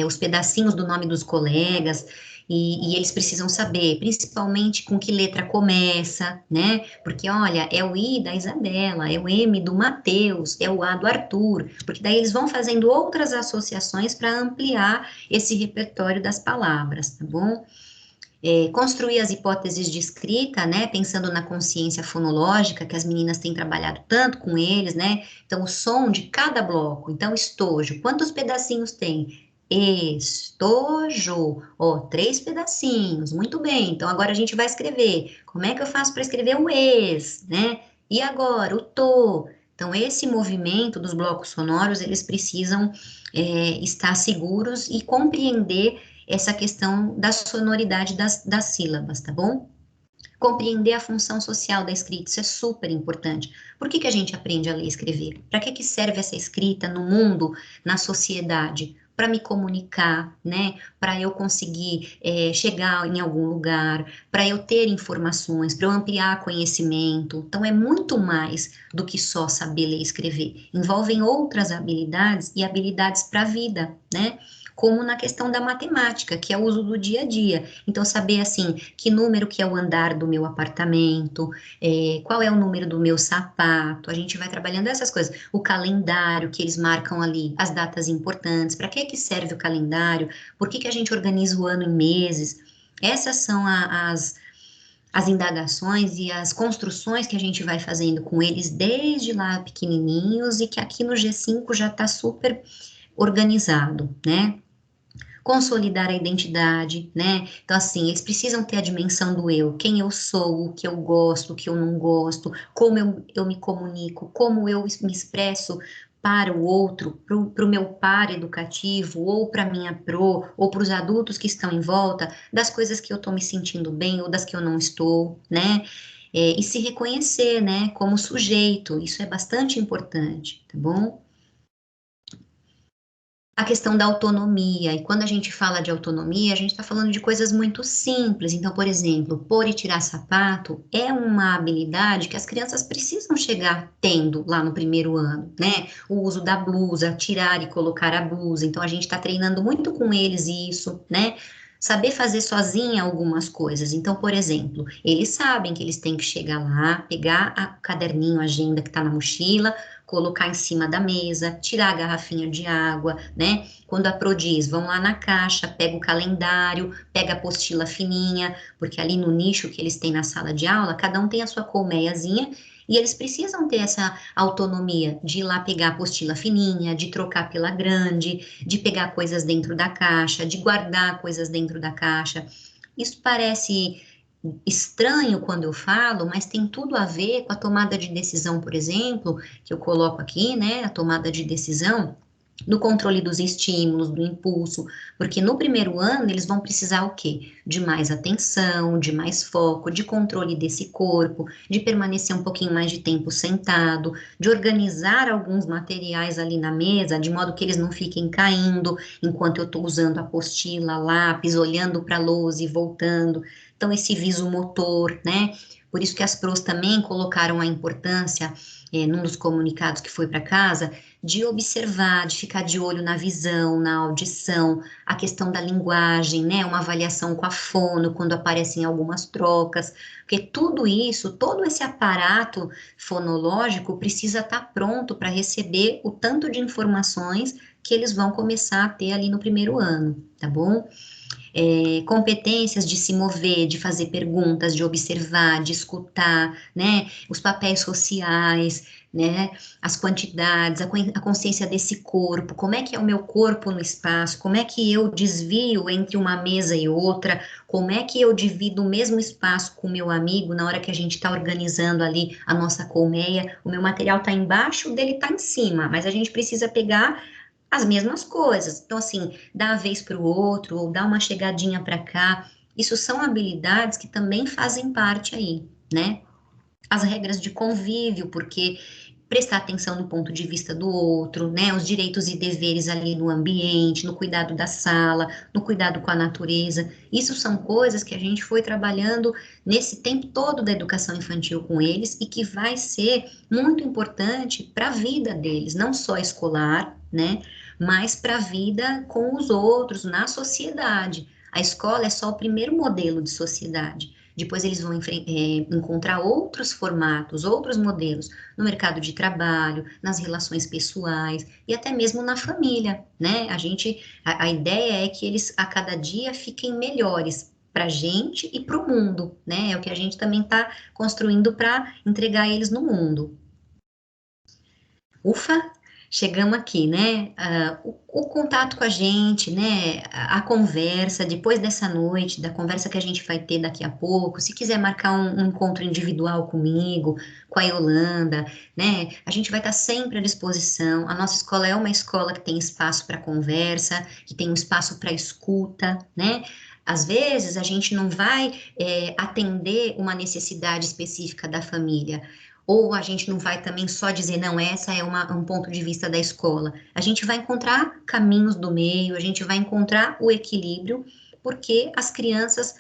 os pedacinhos do nome dos colegas, e eles precisam saber, principalmente com que letra começa, né, porque olha, é o I da Isabela, é o M do Matheus, é o A do Arthur, porque daí eles vão fazendo outras associações para ampliar esse repertório das palavras, tá bom? Construir as hipóteses de escrita, né, pensando na consciência fonológica, que as meninas têm trabalhado tanto com eles, né, então o som de cada bloco, então estojo, quantos pedacinhos tem? Estojo, 3 pedacinhos, muito bem, então agora a gente vai escrever, como é que eu faço para escrever o es, né, e agora o to, então esse movimento dos blocos sonoros, eles precisam estar seguros e compreender essa questão da sonoridade das sílabas, tá bom? Compreender a função social da escrita, isso é super importante. Por que a gente aprende a ler e escrever? Para que serve essa escrita no mundo, na sociedade? Para me comunicar, né? Para eu conseguir chegar em algum lugar, para eu ter informações, para eu ampliar conhecimento. Então, é muito mais do que só saber ler e escrever. Envolvem outras habilidades e habilidades para a vida, né? Como na questão da matemática, que é o uso do dia a dia. Então, saber, assim, que número que é o andar do meu apartamento, qual é o número do meu sapato, a gente vai trabalhando essas coisas. O calendário, que eles marcam ali, as datas importantes, para que serve o calendário, por que a gente organiza o ano em meses. Essas são as indagações e as construções que a gente vai fazendo com eles desde lá pequenininhos e que aqui no G5 já está super organizado, né? Consolidar a identidade, né? Então, assim, eles precisam ter a dimensão do eu, quem eu sou, o que eu gosto, o que eu não gosto, como eu me comunico, como eu me expresso para o outro, para o meu par educativo, ou para a minha pro, ou para os adultos que estão em volta, das coisas que eu estou me sentindo bem ou das que eu não estou, né? E se reconhecer, né, como sujeito, isso é bastante importante, tá bom? A questão da autonomia, e quando a gente fala de autonomia, a gente está falando de coisas muito simples. Então, por exemplo, pôr e tirar sapato é uma habilidade que as crianças precisam chegar tendo lá no primeiro ano, né? O uso da blusa, tirar e colocar a blusa. Então, a gente está treinando muito com eles isso, né? Saber fazer sozinha algumas coisas. Então, por exemplo, eles sabem que eles têm que chegar lá, pegar o caderninho, a agenda que está na mochila, colocar em cima da mesa, tirar a garrafinha de água, né? Quando a Pro diz, vão lá na caixa, pega o calendário, pega a apostila fininha, porque ali no nicho que eles têm na sala de aula, cada um tem a sua colmeiazinha, E eles precisam ter essa autonomia de ir lá pegar a apostila fininha, de trocar pela grande, de pegar coisas dentro da caixa, de guardar coisas dentro da caixa. Isso parece estranho quando eu falo, mas tem tudo a ver com a tomada de decisão, por exemplo, que eu coloco aqui, né, a tomada de decisão, no controle dos estímulos, do impulso, porque no primeiro ano eles vão precisar o quê? De mais atenção, de mais foco, de controle desse corpo, de permanecer um pouquinho mais de tempo sentado, de organizar alguns materiais ali na mesa, de modo que eles não fiquem caindo enquanto eu estou usando a apostila, lápis, olhando para a lousa e voltando. Então, esse viso motor, né? Por isso que as pros também colocaram a importância, num dos comunicados que foi para casa, de observar, de ficar de olho na visão, na audição, a questão da linguagem, né? Uma avaliação com a fono, quando aparecem algumas trocas, porque tudo isso, todo esse aparato fonológico precisa estar pronto para receber o tanto de informações que eles vão começar a ter ali no primeiro ano, tá bom? Competências de se mover, de fazer perguntas, de observar, de escutar, né, os papéis sociais, né, as quantidades, a consciência desse corpo, como é que é o meu corpo no espaço, como é que eu desvio entre uma mesa e outra, como é que eu divido o mesmo espaço com o meu amigo na hora que a gente está organizando ali a nossa colmeia, o meu material está embaixo, o dele está em cima, mas a gente precisa pegar as mesmas coisas. Então, assim, dar a vez para o outro, ou dar uma chegadinha para cá, isso são habilidades que também fazem parte aí, né? As regras de convívio, porque prestar atenção no ponto de vista do outro, né? Os direitos e deveres ali no ambiente, no cuidado da sala, no cuidado com a natureza. Isso são coisas que a gente foi trabalhando nesse tempo todo da educação infantil com eles e que vai ser muito importante para a vida deles, não só escolar, né? Mas para a vida com os outros, na sociedade. A escola é só o primeiro modelo de sociedade. Depois eles vão encontrar outros formatos, outros modelos no mercado de trabalho, nas relações pessoais e até mesmo na família, né? A ideia é que eles a cada dia fiquem melhores para a gente e para o mundo, né? É o que a gente também está construindo para entregar eles no mundo. Ufa! Chegamos aqui, né? O contato com a gente, né? A conversa, depois dessa noite, da conversa que a gente vai ter daqui a pouco, se quiser marcar um encontro individual comigo, com a Yolanda, né? A gente vai estar sempre à disposição. A nossa escola é uma escola que tem espaço para conversa, que tem um espaço para escuta, né? Às vezes a gente não vai atender uma necessidade específica da família. Ou a gente não vai também só dizer, não, essa é um ponto de vista da escola. A gente vai encontrar caminhos do meio, a gente vai encontrar o equilíbrio, porque as crianças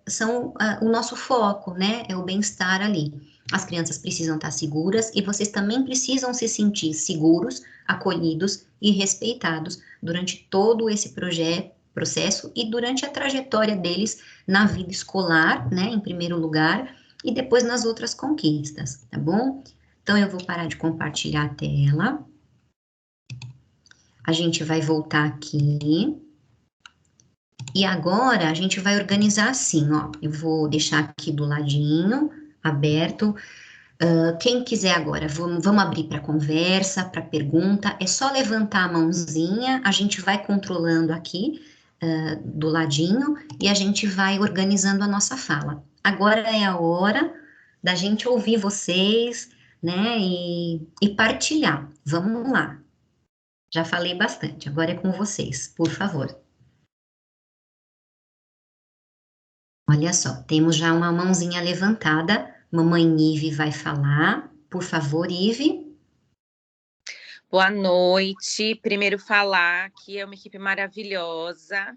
são o nosso foco, né? É o bem-estar ali. As crianças precisam estar seguras e vocês também precisam se sentir seguros, acolhidos e respeitados durante todo esse processo e durante a trajetória deles na vida escolar, né? Em primeiro lugar, e depois nas outras conquistas, tá bom? Então, eu vou parar de compartilhar a tela. A gente vai voltar aqui. E agora, a gente vai organizar assim, ó. Eu vou deixar aqui do ladinho, aberto. Quem quiser agora, vamos abrir para conversa, para pergunta. É só levantar a mãozinha, a gente vai controlando aqui, do ladinho, e a gente vai organizando a nossa fala. Agora é a hora da gente ouvir vocês, né, e partilhar. Vamos lá. Já falei bastante, agora é com vocês, por favor. Olha só, temos já uma mãozinha levantada. Mamãe Ive vai falar. Por favor, Ive. Boa noite. Primeiro falar que é uma equipe maravilhosa.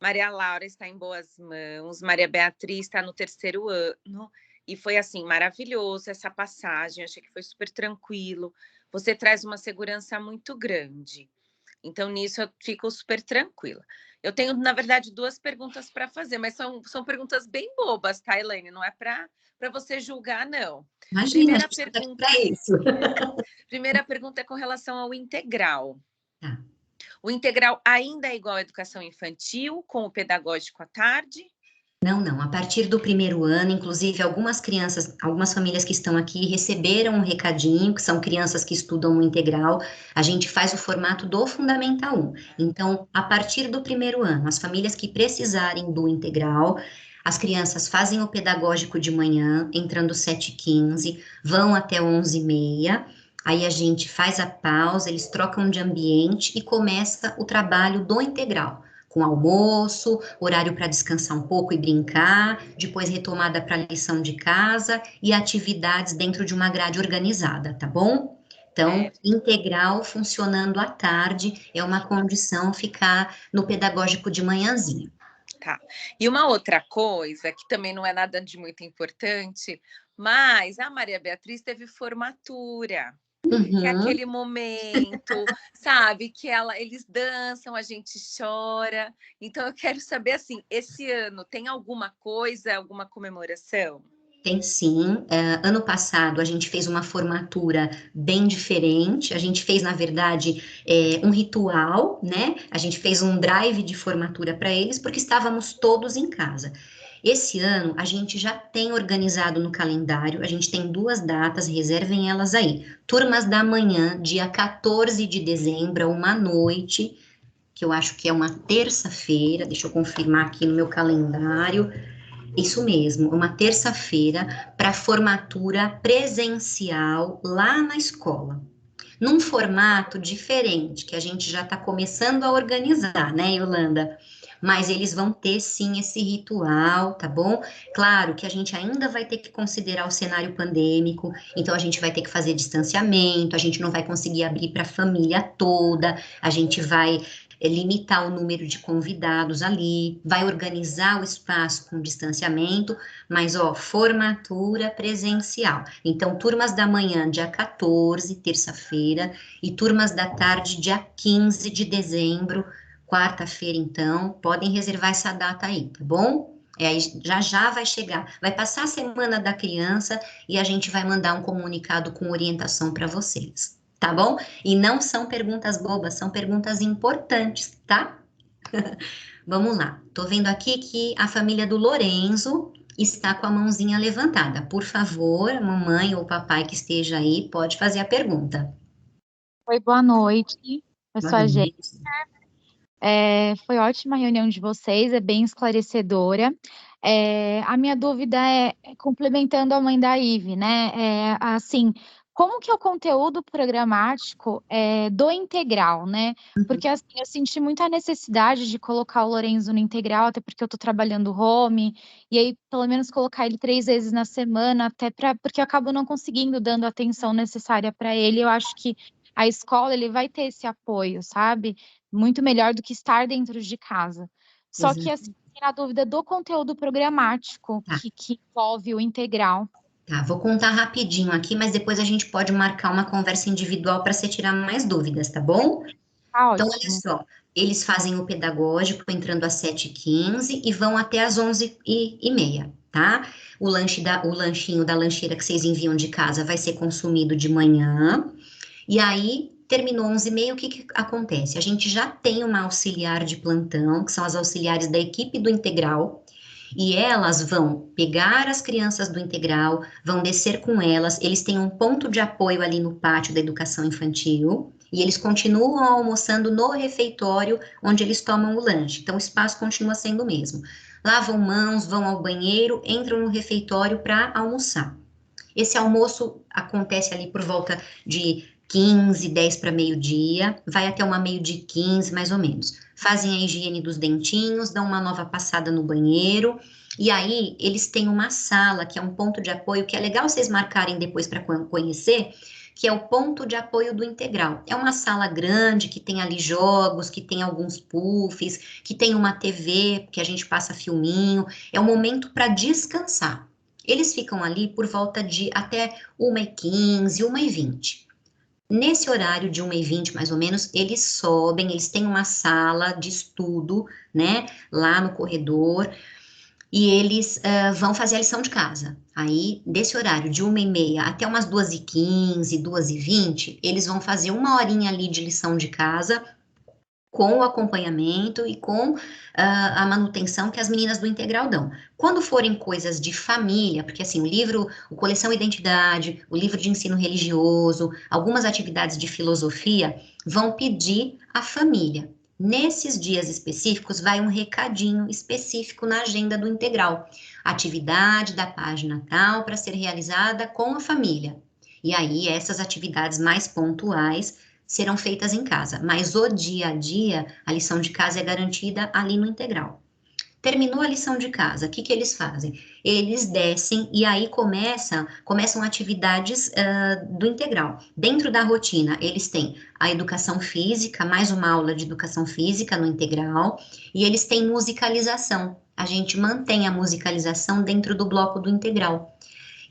Maria Laura está em boas mãos. Maria Beatriz está no 3º ano. E foi, assim, maravilhoso essa passagem. Achei que foi super tranquilo. Você traz uma segurança muito grande. Então, nisso eu fico super tranquila. Eu tenho, na verdade, 2 perguntas para fazer, mas são perguntas bem bobas, tá, Elaine? Não é para você julgar, não. Imagina, a gente tá aqui para isso. Primeira pergunta é com relação ao integral. Tá. O integral ainda é igual à educação infantil, com o pedagógico à tarde? Não, não. A partir do primeiro ano, inclusive, algumas crianças, algumas famílias que estão aqui receberam um recadinho, que são crianças que estudam no integral. A gente faz o formato do Fundamental 1. Então, a partir do primeiro ano, as famílias que precisarem do integral, as crianças fazem o pedagógico de manhã, entrando 7h15, vão até 11h30. Aí a gente faz a pausa, eles trocam de ambiente e começa o trabalho do integral, com almoço, horário para descansar um pouco e brincar, depois retomada para a lição de casa e atividades dentro de uma grade organizada, tá bom? Então, integral funcionando à tarde é uma condição ficar no pedagógico de manhãzinha. Tá. E uma outra coisa, que também não é nada de muito importante, mas a Maria Beatriz teve formatura. Que é aquele momento, sabe, que eles dançam, a gente chora. Então eu quero saber assim, esse ano tem alguma coisa, alguma comemoração? Tem sim. Ano passado a gente fez uma formatura bem diferente. A gente fez, na verdade, um ritual, né? A gente fez um drive de formatura para eles, porque estávamos todos em casa. Esse ano a gente já tem organizado no calendário, a gente tem 2 datas, reservem elas aí. Turmas da manhã, dia 14 de dezembro, uma noite, que eu acho que é uma terça-feira, deixa eu confirmar aqui no meu calendário. Isso mesmo, uma terça-feira para formatura presencial lá na escola. Num formato diferente, que a gente já está começando a organizar, né, Yolanda? Mas eles vão ter sim esse ritual, tá bom? Claro que a gente ainda vai ter que considerar o cenário pandêmico, então a gente vai ter que fazer distanciamento, a gente não vai conseguir abrir para a família toda, a gente vai limitar o número de convidados ali, vai organizar o espaço com distanciamento, mas ó, formatura presencial. Então, turmas da manhã, dia 14, terça-feira, e turmas da tarde, dia 15 de dezembro, quarta-feira, então, podem reservar essa data aí, tá bom? Aí já vai chegar, vai passar a semana da criança e a gente vai mandar um comunicado com orientação para vocês, tá bom? E não são perguntas bobas, são perguntas importantes, tá? Vamos lá, tô vendo aqui que a família do Lorenzo está com a mãozinha levantada. Por favor, a mamãe ou o papai que esteja aí, pode fazer a pergunta. Oi, boa noite. Eu sou a Jéssica. Foi ótima a reunião de vocês, é bem esclarecedora. A minha dúvida complementando a mãe da Ive, né? Assim, como que é o conteúdo programático do integral, né? Porque assim, eu senti muita necessidade de colocar o Lorenzo no integral, até porque eu estou trabalhando home, e aí pelo menos colocar ele 3 vezes na semana, porque eu acabo não conseguindo dando a atenção necessária para ele. Eu acho que a escola ele vai ter esse apoio, sabe? Muito melhor do que estar dentro de casa. Só que, assim, na dúvida do conteúdo programático que envolve o integral. Tá, vou contar rapidinho aqui, mas depois a gente pode marcar uma conversa individual para você tirar mais dúvidas, tá bom? Tá então, ótimo. olha só, eles fazem o pedagógico entrando às 7h15 e vão até às 11h30, tá? O lanchinho da lancheira que vocês enviam de casa vai ser consumido de manhã, e aí terminou 11h30, o que acontece? A gente já tem uma auxiliar de plantão, que são as auxiliares da equipe do integral, e elas vão pegar as crianças do integral, vão descer com elas, eles têm um ponto de apoio ali no pátio da educação infantil, e eles continuam almoçando no refeitório, onde eles tomam o lanche, então o espaço continua sendo o mesmo. Lavam mãos, vão ao banheiro, entram no refeitório para almoçar. Esse almoço acontece ali por volta de 15, 10 para meio-dia, vai até uma 12h15, mais ou menos. Fazem a higiene dos dentinhos, dão uma nova passada no banheiro, e aí eles têm uma sala, que é um ponto de apoio, que é legal vocês marcarem depois para conhecer, que é o ponto de apoio do integral. É uma sala grande, que tem ali jogos, que tem alguns puffs, que tem uma TV, que a gente passa filminho, é um momento para descansar. Eles ficam ali por volta de até 1h15, 1h20. Nesse horário de 1h20, mais ou menos, eles sobem, eles têm uma sala de estudo, né, lá no corredor, e eles vão fazer a lição de casa. Aí, desse horário de 1h30 até umas 2h15, 2h20, eles vão fazer 1 horinha ali de lição de casa, com o acompanhamento e com a manutenção que as meninas do integral dão. Quando forem coisas de família, porque assim, o Coleção Identidade, o livro de ensino religioso, algumas atividades de filosofia, vão pedir à família. Nesses dias específicos, vai um recadinho específico na agenda do integral. Atividade da página tal para ser realizada com a família. E aí, essas atividades mais pontuais serão feitas em casa, mas o dia a dia, a lição de casa é garantida ali no integral. Terminou a lição de casa, o que eles fazem? Eles descem e aí começam atividades do integral. Dentro da rotina, eles têm a educação física, mais uma aula de educação física no integral, e eles têm musicalização. A gente mantém a musicalização dentro do bloco do integral.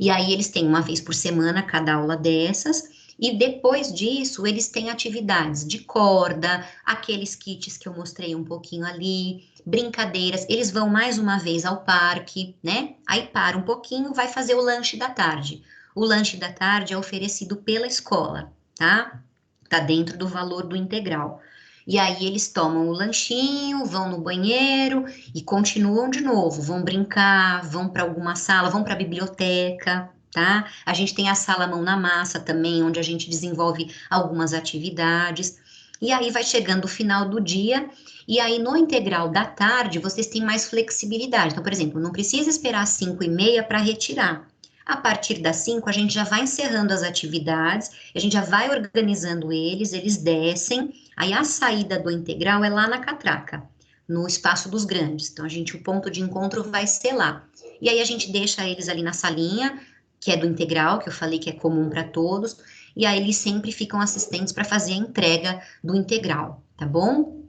E aí eles têm uma vez por semana cada aula dessas, e depois disso, eles têm atividades de corda, aqueles kits que eu mostrei um pouquinho ali, brincadeiras, eles vão mais uma vez ao parque, né? Aí para um pouquinho, vai fazer o lanche da tarde. O lanche da tarde é oferecido pela escola, tá? Tá dentro do valor do integral. E aí eles tomam o lanchinho, vão no banheiro e continuam de novo, vão brincar, vão para alguma sala, vão para a biblioteca, tá? A gente tem a sala Mão na Massa também, onde a gente desenvolve algumas atividades. E aí vai chegando o final do dia, e aí no integral da tarde vocês têm mais flexibilidade. Então, por exemplo, não precisa esperar às 5h30 para retirar. A partir das 5, a gente já vai encerrando as atividades, a gente já vai organizando eles descem, aí a saída do integral é lá na catraca, no espaço dos grandes. Então, o ponto de encontro vai ser lá. E aí a gente deixa eles ali na salinha, que é do integral, que eu falei que é comum para todos, e aí eles sempre ficam assistentes para fazer a entrega do integral, tá bom?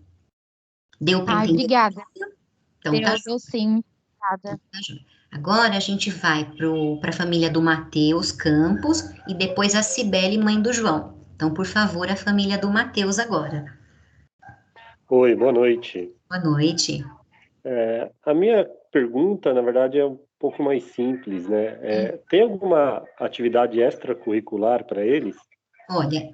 Deu para entender? Obrigada. Então, tá Deu sim, obrigada. Agora a gente vai para a família do Matheus Campos e depois a Cibele, mãe do João. Então, por favor, a família do Matheus agora. Oi, boa noite. Boa noite. A minha pergunta, na verdade, é um pouco mais simples, né? Tem alguma atividade extracurricular para eles? Olha,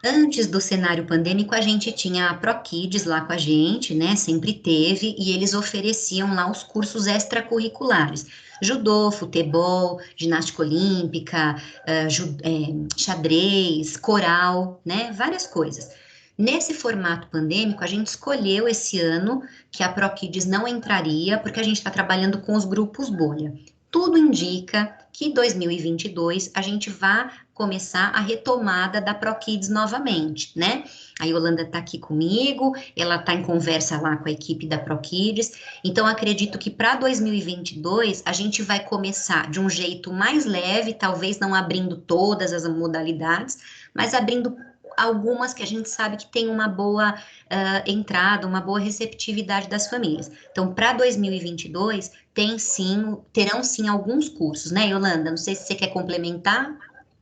antes do cenário pandêmico, a gente tinha a ProKids lá com a gente, né? Sempre teve, e eles ofereciam lá os cursos extracurriculares. Judô, futebol, ginástica olímpica, xadrez, coral, né? Várias coisas. Nesse formato pandêmico, a gente escolheu esse ano que a ProKids não entraria, porque a gente está trabalhando com os grupos bolha. Tudo indica que em 2022 a gente vai começar a retomada da ProKids novamente, né? A Yolanda está aqui comigo, ela está em conversa lá com a equipe da ProKids, então acredito que para 2022 a gente vai começar de um jeito mais leve, talvez não abrindo todas as modalidades, mas abrindo algumas que a gente sabe que tem uma boa entrada, uma boa receptividade das famílias. Então, para 2022, terão sim alguns cursos, né, Yolanda? Não sei se você quer complementar.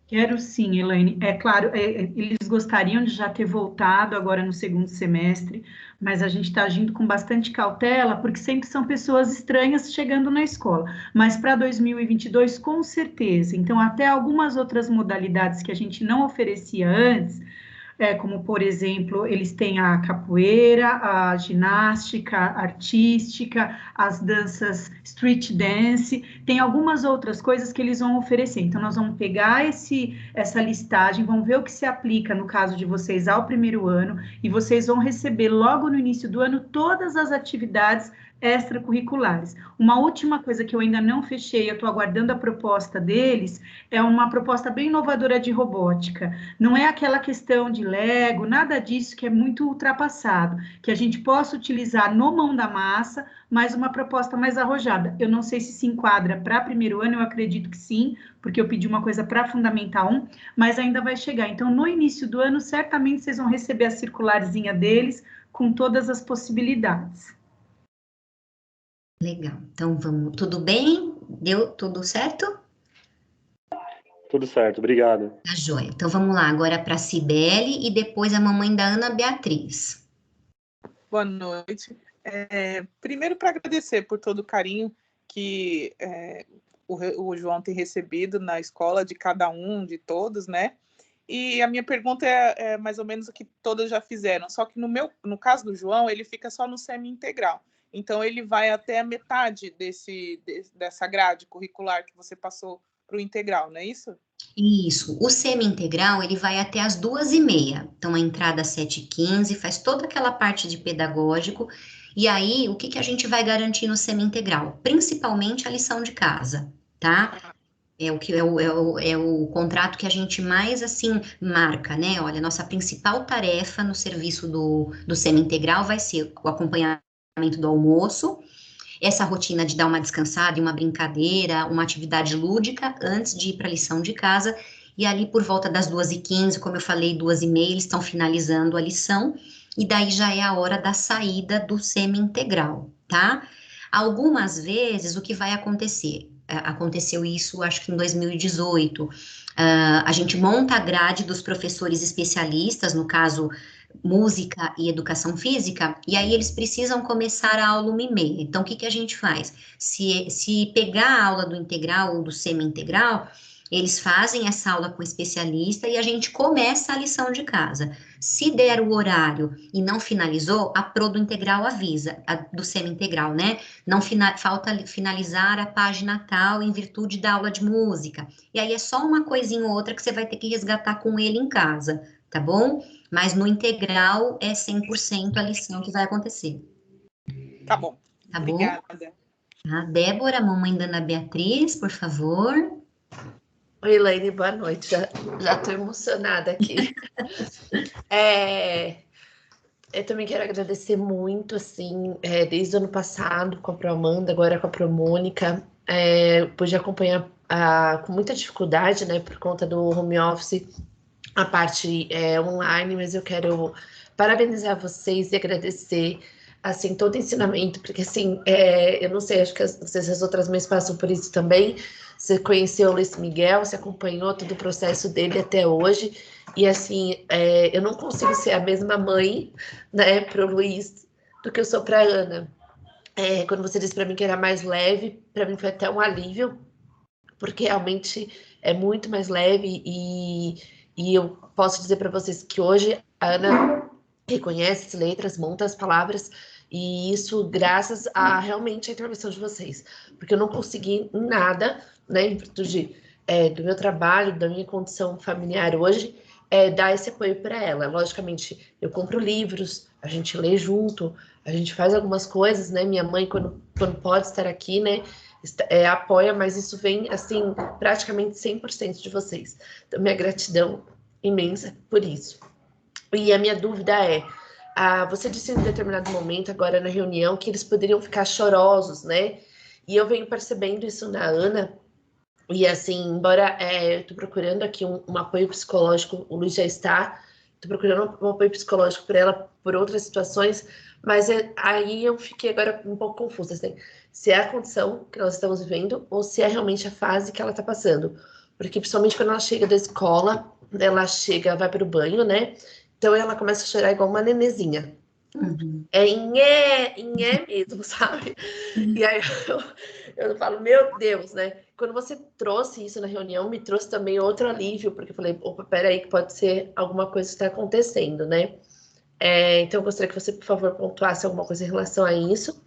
Quero sim, Elaine. É claro, eles gostariam de já ter voltado agora no segundo semestre, mas a gente está agindo com bastante cautela, porque sempre são pessoas estranhas chegando na escola. Mas para 2022, com certeza. Então, até algumas outras modalidades que a gente não oferecia antes, como, por exemplo, eles têm a capoeira, a ginástica artística, as danças street dance, tem algumas outras coisas que eles vão oferecer. Então, nós vamos pegar essa listagem, vamos ver o que se aplica no caso de vocês ao primeiro ano, e vocês vão receber logo no início do ano todas as atividades extracurriculares. Uma última coisa que eu ainda não fechei, eu estou aguardando a proposta deles, é uma proposta bem inovadora de robótica. Não é aquela questão de Lego, nada disso que é muito ultrapassado, que a gente possa utilizar no mão da massa, mas uma proposta mais arrojada. Eu não sei se enquadra para primeiro ano, eu acredito que sim, porque eu pedi uma coisa para Fundamental 1, mas ainda vai chegar. Então, no início do ano, certamente vocês vão receber a circularzinha deles com todas as possibilidades. Legal. Então, vamos. Tudo bem? Deu tudo certo? Tudo certo, obrigado. Tá joia. Então, vamos lá agora para a Cibele e depois a mamãe da Ana Beatriz. Boa noite. Primeiro, para agradecer por todo o carinho que o João tem recebido na escola de cada um, de todos, né? E a minha pergunta é mais ou menos o que todas já fizeram, só que no caso do João, ele fica só no semi-integral. Então, ele vai até a metade dessa grade curricular que você passou para o integral, não é isso? Isso, o semi-integral, ele vai até as 2h30, então a entrada às 7h15, faz toda aquela parte de pedagógico, e aí, o que que a gente vai garantir no semi-integral? Principalmente a lição de casa, tá? É o contrato que a gente mais, assim, marca, né? Olha, nossa principal tarefa no serviço do semi-integral vai ser o acompanhamento do almoço, essa rotina de dar uma descansada e uma brincadeira, uma atividade lúdica antes de ir para a lição de casa, e ali por volta das 2h15, como eu falei, 2h30, eles estão finalizando a lição, e daí já é a hora da saída do semi-integral, tá? Algumas vezes, o que vai acontecer? Aconteceu isso, acho que em 2018, a gente monta a grade dos professores especialistas, no caso, música e educação física, e aí eles precisam começar a aula 1h30. Então, o que que a gente faz? Se pegar a aula do integral ou do semi-integral, eles fazem essa aula com o especialista e a gente começa a lição de casa. Se der o horário e não finalizou, a pro do integral avisa, do semi-integral, né? Não falta finalizar a página tal em virtude da aula de música. E aí é só uma coisinha ou outra que você vai ter que resgatar com ele em casa, tá bom? Mas no integral é 100% a lição que vai acontecer. Tá bom. Tá Obrigada. bom? A Débora, mamãe da Ana Beatriz, por favor. Oi, Elaine, boa noite. Já tô emocionada aqui. Eu também quero agradecer muito, assim, desde o ano passado com a Proamanda, agora com a Promônica. Pude acompanhar com muita dificuldade, né, por conta do home office, a parte online, mas eu quero parabenizar vocês e agradecer, assim, todo o ensinamento, porque, assim, eu não sei, acho que as outras mães passam por isso também. Você conheceu o Luiz Miguel, você acompanhou todo o processo dele até hoje, e, assim, eu não consigo ser a mesma mãe, né, para o Luiz do que eu sou para a Ana. Quando você disse para mim que era mais leve, para mim foi até um alívio, porque realmente é muito mais leve, e eu posso dizer para vocês que hoje a Ana reconhece as letras, monta as palavras, e isso graças a realmente a intervenção de vocês, porque eu não consegui nada, né, em virtude do meu trabalho, da minha condição familiar hoje, dar esse apoio para ela. Logicamente, eu compro livros, a gente lê junto, a gente faz algumas coisas, né, minha mãe, quando pode estar aqui, né, apoia, mas isso vem, assim, praticamente 100% de vocês. Então, minha gratidão imensa por isso. E a minha dúvida você disse em determinado momento, agora na reunião, que eles poderiam ficar chorosos, né? E eu venho percebendo isso na Ana, e assim, embora eu estou procurando aqui um apoio psicológico, o Luiz já está, estou procurando um apoio psicológico para ela por outras situações, mas aí eu fiquei agora um pouco confusa, assim, se é a condição que nós estamos vivendo ou se é realmente a fase que ela está passando. Porque principalmente quando ela chega da escola, ela vai para o banho, né? Então ela começa a chorar igual uma nenezinha. Uhum. Inhé mesmo, sabe? E aí eu falo, meu Deus, né? Quando você trouxe isso na reunião, me trouxe também outro alívio, porque eu falei, opa, peraí, que pode ser alguma coisa que está acontecendo, né? Então eu gostaria que você, por favor, pontuasse alguma coisa em relação a isso.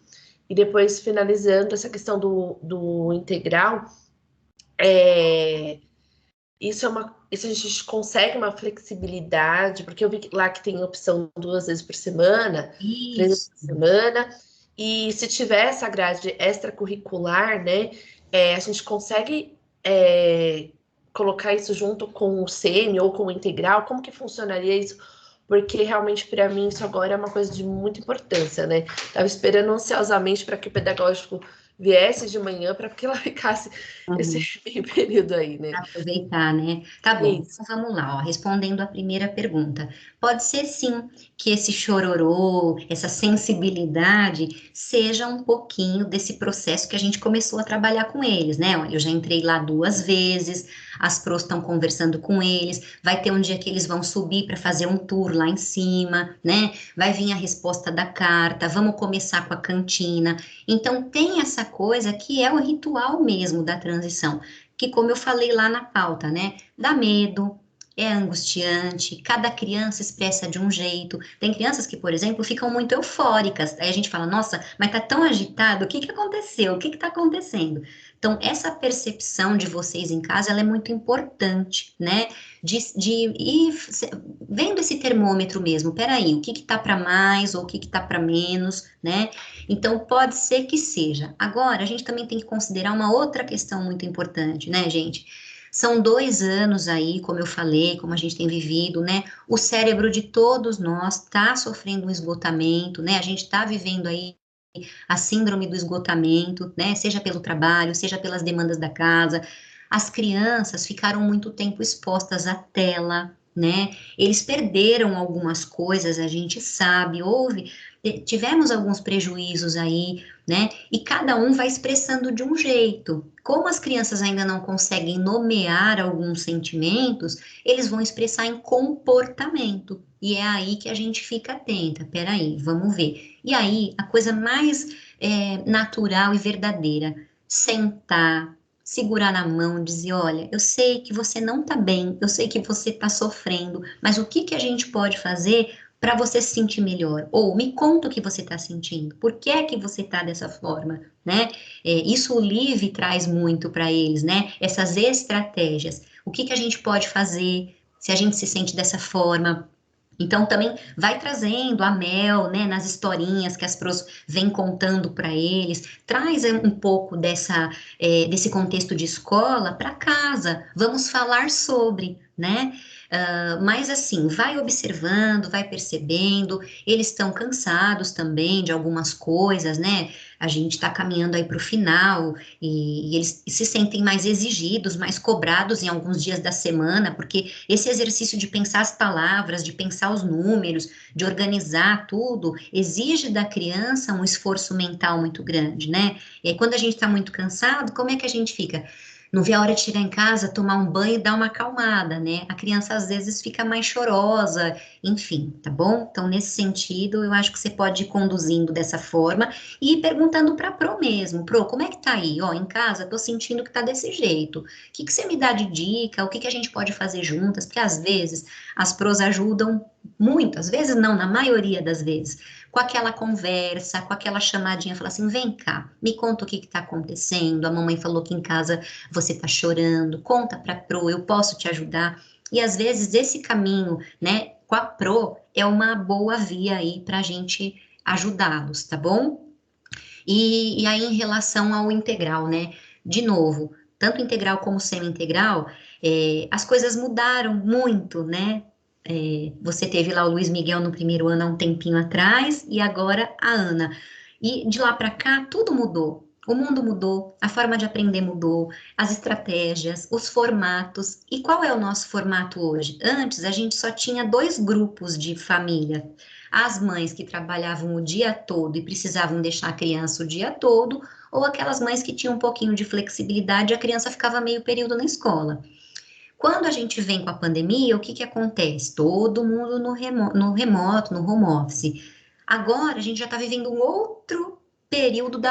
E depois, finalizando essa questão do integral, isso a gente consegue uma flexibilidade, porque eu vi lá que tem opção 2 vezes por semana, 3 vezes por semana, e se tiver essa grade extracurricular, né, a gente consegue colocar isso junto com o semi ou com o integral, como que funcionaria isso? Porque realmente para mim isso agora é uma coisa de muita importância, né? Estava esperando ansiosamente para que o pedagógico viesse de manhã para que ela ficasse esse período aí, né? Aproveitar, né? Tá bom, então vamos lá, ó, respondendo a primeira pergunta. Pode ser sim que esse chororô, essa sensibilidade, seja um pouquinho desse processo que a gente começou a trabalhar com eles, né? Olha, eu já entrei lá 2 vezes, as pros estão conversando com eles, vai ter um dia que eles vão subir para fazer um tour lá em cima, né? Vai vir a resposta da carta, vamos começar com a cantina. Então, tem essa coisa que é o ritual mesmo da transição, que como eu falei lá na pauta, né, dá medo, é angustiante, cada criança expressa de um jeito. Tem crianças que, por exemplo, ficam muito eufóricas. Aí a gente fala, nossa, mas tá tão agitado, o que que aconteceu? O que que tá acontecendo? Então, essa percepção de vocês em casa, ela é muito importante, né? De ir vendo esse termômetro mesmo. Peraí, o que que tá para mais ou o que que tá para menos, né? Então, pode ser que seja. Agora, a gente também tem que considerar uma outra questão muito importante, né, gente? São 2 anos aí, como eu falei, como a gente tem vivido, né? O cérebro de todos nós está sofrendo um esgotamento, né? A gente está vivendo aí a síndrome do esgotamento, né? Seja pelo trabalho, seja pelas demandas da casa. As crianças ficaram muito tempo expostas à tela, né? Eles perderam algumas coisas, a gente sabe, tivemos alguns prejuízos aí, né? E cada um vai expressando de um jeito. Como as crianças ainda não conseguem nomear alguns sentimentos, eles vão expressar em comportamento. E é aí que a gente fica atenta. Peraí, vamos ver. E aí, a coisa mais natural e verdadeira, sentar, segurar na mão, dizer, olha, eu sei que você não tá bem, eu sei que você tá sofrendo, mas o que que a gente pode fazer para você se sentir melhor? Ou me conta o que você está sentindo, por que é que você está dessa forma, né? Isso o Live traz muito para eles, né? Essas estratégias. O que que a gente pode fazer se a gente se sente dessa forma? Então, também vai trazendo a Mel, né, nas historinhas que as pros vêm contando para eles, traz um pouco desse contexto de escola para casa, vamos falar sobre, né? Mas assim, vai observando, vai percebendo, eles estão cansados também de algumas coisas, né? A gente está caminhando aí para o final e eles se sentem mais exigidos, mais cobrados em alguns dias da semana, porque esse exercício de pensar as palavras, de pensar os números, de organizar tudo, exige da criança um esforço mental muito grande, né? E aí, quando a gente está muito cansado, como é que a gente fica? Não vê a hora de chegar em casa, tomar um banho e dar uma acalmada, né? A criança às vezes fica mais chorosa, enfim, tá bom? Então, nesse sentido, eu acho que você pode ir conduzindo dessa forma e ir perguntando para a Pro mesmo. Pro, como é que tá aí? Ó, em casa, tô sentindo que tá desse jeito. O que que você me dá de dica? O que que a gente pode fazer juntas? Porque às vezes as Pros ajudam muito, às vezes não, na maioria das vezes, com aquela conversa, com aquela chamadinha, falar assim, vem cá, me conta o que que tá acontecendo, a mamãe falou que em casa você tá chorando, conta pra Pro, eu posso te ajudar. E às vezes esse caminho, né, com a Pro é uma boa via aí pra gente ajudá-los, tá bom? E aí, em relação ao integral, né? De novo, tanto integral como semi-integral, as coisas mudaram muito, né? Você teve lá o Luiz Miguel no primeiro ano há um tempinho atrás, e agora a Ana. E de lá para cá, tudo mudou. O mundo mudou, a forma de aprender mudou, as estratégias, os formatos. E qual é o nosso formato hoje? Antes, a gente só tinha 2 grupos de família. As mães que trabalhavam o dia todo e precisavam deixar a criança o dia todo, ou aquelas mães que tinham um pouquinho de flexibilidade e a criança ficava meio período na escola. Quando a gente vem com a pandemia, o que que acontece? Todo mundo no remoto, no home office. Agora a gente já está vivendo um outro período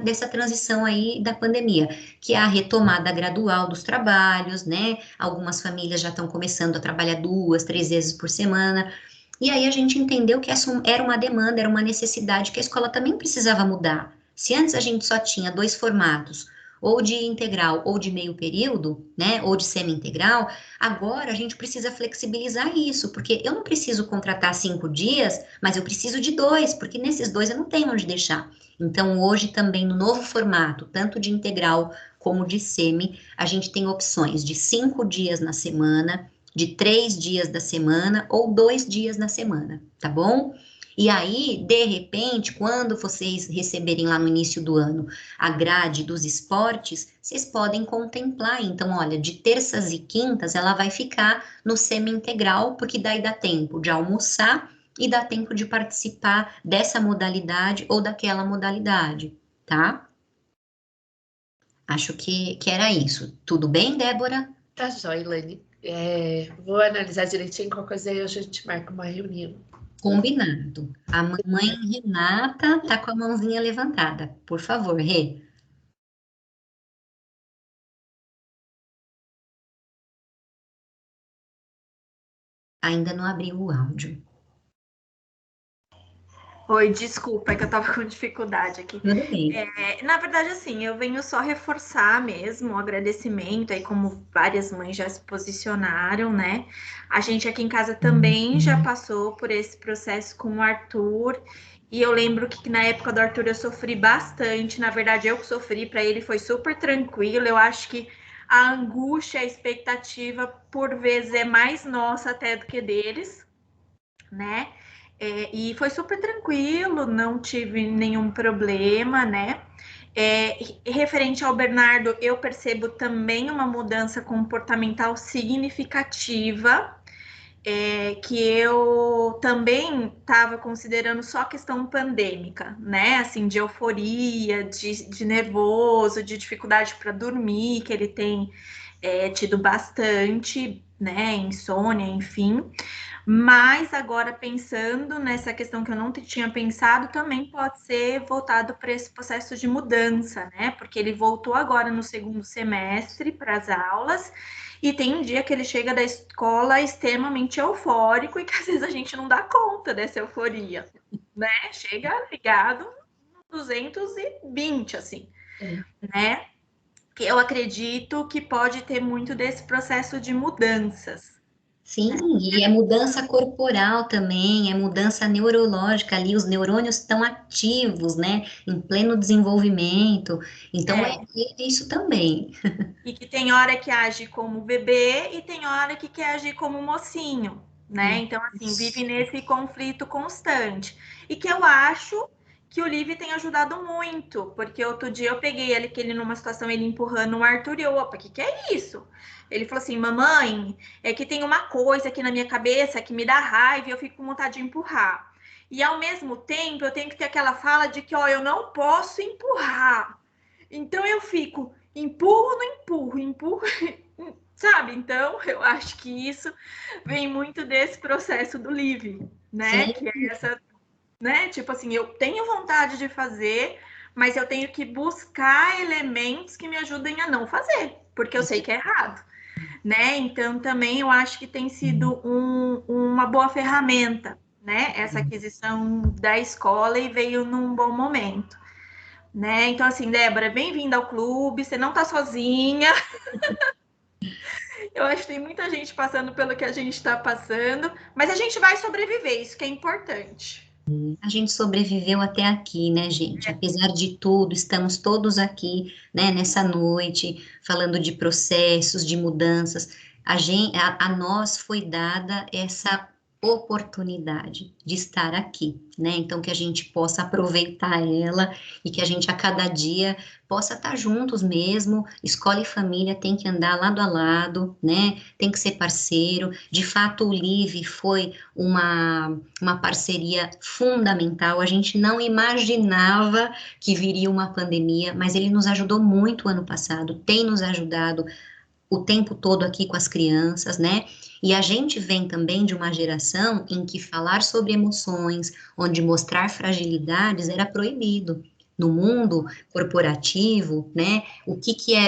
dessa transição aí da pandemia, que é a retomada gradual dos trabalhos, né? Algumas famílias já estão começando a trabalhar 2, 3 vezes por semana. E aí a gente entendeu que essa era uma demanda, era uma necessidade que a escola também precisava mudar. Se antes a gente só tinha 2 formatos, ou de integral ou de meio período, né, ou de semi-integral, agora a gente precisa flexibilizar isso, porque eu não preciso contratar 5 dias, mas eu preciso de 2, porque nesses 2 eu não tenho onde deixar. Então, hoje também no novo formato, tanto de integral como de semi, a gente tem opções de 5 dias na semana, de 3 dias da semana ou 2 dias na semana, tá bom? E aí, de repente, quando vocês receberem lá no início do ano a grade dos esportes, vocês podem contemplar. Então, olha, de terças e quintas ela vai ficar no semi-integral, porque daí dá tempo de almoçar e dá tempo de participar dessa modalidade ou daquela modalidade, tá? Acho que era isso. Tudo bem, Débora? Tá jóia, Elaine. Vou analisar direitinho, qualquer coisa aí a gente marca uma reunião. Combinado. A mamãe Renata tá com a mãozinha levantada. Por favor, Rê. Ainda não abriu o áudio. Oi, desculpa, é que eu tava com dificuldade aqui. Tudo bem. Na verdade, assim, eu venho só reforçar mesmo o agradecimento, aí como várias mães já se posicionaram, né? A gente aqui em casa também já passou por esse processo com o Arthur, e eu lembro que na época do Arthur eu sofri bastante, na verdade eu que sofri, para ele foi super tranquilo, eu acho que a angústia, a expectativa, por vezes, é mais nossa até do que deles, né? E foi super tranquilo, não tive nenhum problema, né? Referente ao Bernardo, eu percebo também uma mudança comportamental significativa, que eu também estava considerando só questão pandêmica, né? Assim, de euforia, de nervoso, de dificuldade para dormir, que ele tem tido bastante, né? Insônia, enfim. Mas agora pensando nessa questão que eu não tinha pensado, também pode ser voltado para esse processo de mudança, né? Porque ele voltou agora no segundo semestre para as aulas, e tem um dia que ele chega da escola extremamente eufórico e que às vezes a gente não dá conta dessa euforia, né? Chega ligado 220, assim, né? Eu acredito que pode ter muito desse processo de mudanças. Sim, e é mudança corporal também, é mudança neurológica ali, os neurônios estão ativos, né, em pleno desenvolvimento, então é isso também. E que tem hora que age como bebê e tem hora que quer agir como mocinho, né? Então, assim, vive nesse conflito constante. E que eu acho que o Liv tem ajudado muito, porque outro dia eu peguei ele numa situação, ele empurrando o Arthur, e eu, opa, que é isso? Ele falou assim, mamãe, é que tem uma coisa aqui na minha cabeça que me dá raiva e eu fico com vontade de empurrar. E ao mesmo tempo, eu tenho que ter aquela fala de que, ó, eu não posso empurrar. Então eu fico, empurro, não empurro, empurro, sabe? Então eu acho que isso vem muito desse processo do Liv, né? Sim. Que é essa, né? Tipo assim, eu tenho vontade de fazer, mas eu tenho que buscar elementos que me ajudem a não fazer, porque eu sei que é errado, né? Então também eu acho que tem sido uma boa ferramenta, né? Essa aquisição da escola e veio num bom momento. Né? Então, assim, Débora, bem-vinda ao clube, você não tá sozinha. Eu acho que tem muita gente passando pelo que a gente está passando, mas a gente vai sobreviver, isso que é importante. A gente sobreviveu até aqui, né, gente? Apesar de tudo, estamos todos aqui, né, nessa noite, falando de processos, de mudanças. A nós foi dada essa oportunidade de estar aqui, né? Então, que a gente possa aproveitar ela e que a gente, a cada dia, possa estar juntos mesmo. Escola e família tem que andar lado a lado, né? Tem que ser parceiro. De fato, o Liv foi uma parceria fundamental. A gente não imaginava que viria uma pandemia, mas ele nos ajudou muito ano passado, tem nos ajudado o tempo todo aqui com as crianças, né? E a gente vem também de uma geração em que falar sobre emoções, onde mostrar fragilidades era proibido. No mundo corporativo, né?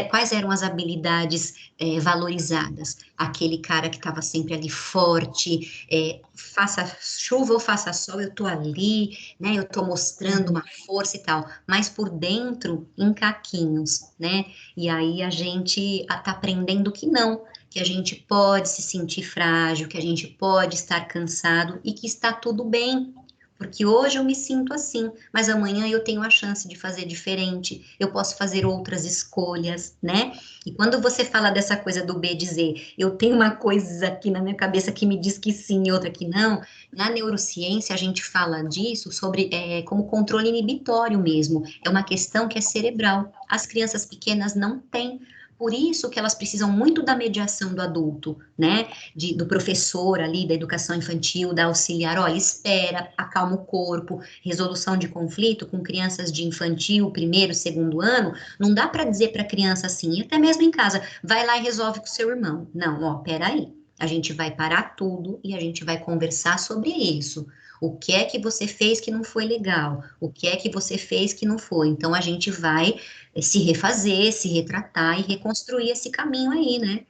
Quais eram as habilidades valorizadas? Aquele cara que estava sempre ali forte, faça chuva ou faça sol, eu tô ali, né? Eu tô mostrando uma força e tal, mas por dentro, em caquinhos, né? E aí a gente tá aprendendo que não, que a gente pode se sentir frágil, que a gente pode estar cansado e que está tudo bem. Porque hoje eu me sinto assim, mas amanhã eu tenho a chance de fazer diferente, eu posso fazer outras escolhas, né? E quando você fala dessa coisa do B dizer, eu tenho uma coisa aqui na minha cabeça que me diz que sim e outra que não, na neurociência a gente fala disso sobre como controle inibitório mesmo, é uma questão que é cerebral, as crianças pequenas não têm. Por isso que elas precisam muito da mediação do adulto, né? Do professor ali, da educação infantil, da auxiliar, olha, espera, acalma o corpo, resolução de conflito com crianças de infantil, primeiro, segundo ano, não dá para dizer para a criança assim, e até mesmo em casa, vai lá e resolve com seu irmão. Não, ó, peraí, a gente vai parar tudo e a gente vai conversar sobre isso. O que é que você fez que não foi legal? O que é que você fez que não foi? Então, a gente vai se refazer, se retratar e reconstruir esse caminho aí, né?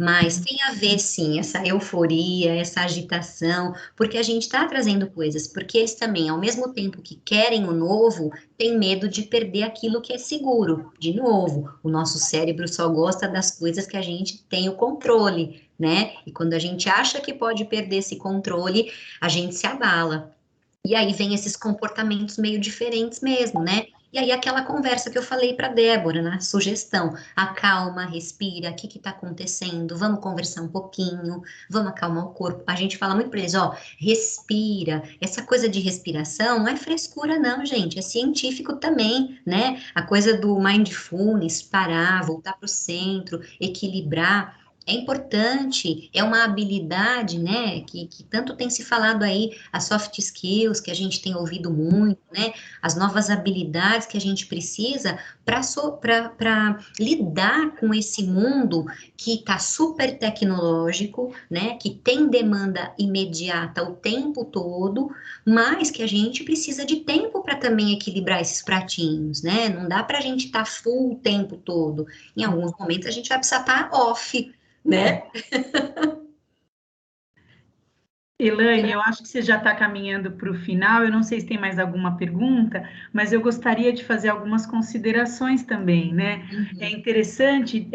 Mas tem a ver, sim, essa euforia, essa agitação, porque a gente está trazendo coisas, porque eles também, ao mesmo tempo que querem o novo, têm medo de perder aquilo que é seguro. De novo, o nosso cérebro só gosta das coisas que a gente tem o controle, né? E quando a gente acha que pode perder esse controle, a gente se abala. E aí vem esses comportamentos meio diferentes mesmo, né? E aí aquela conversa que eu falei para Débora, na sugestão, acalma, respira, o que está acontecendo? Vamos conversar um pouquinho, vamos acalmar o corpo. A gente fala muito para eles, ó, respira. Essa coisa de respiração não é frescura não, gente, é científico também, né? A coisa do mindfulness, parar, voltar para o centro, equilibrar. É importante, é uma habilidade, né, que tanto tem se falado aí, as soft skills, que a gente tem ouvido muito, né, as novas habilidades que a gente precisa para lidar com esse mundo que está super tecnológico, né, que tem demanda imediata o tempo todo, mas que a gente precisa de tempo para também equilibrar esses pratinhos, né, não dá para a gente estar full o tempo todo, em alguns momentos a gente vai precisar estar off, né? Elaine, eu acho que você já está caminhando para o final. Eu não sei se tem mais alguma pergunta, mas eu gostaria de fazer algumas considerações também, né? É interessante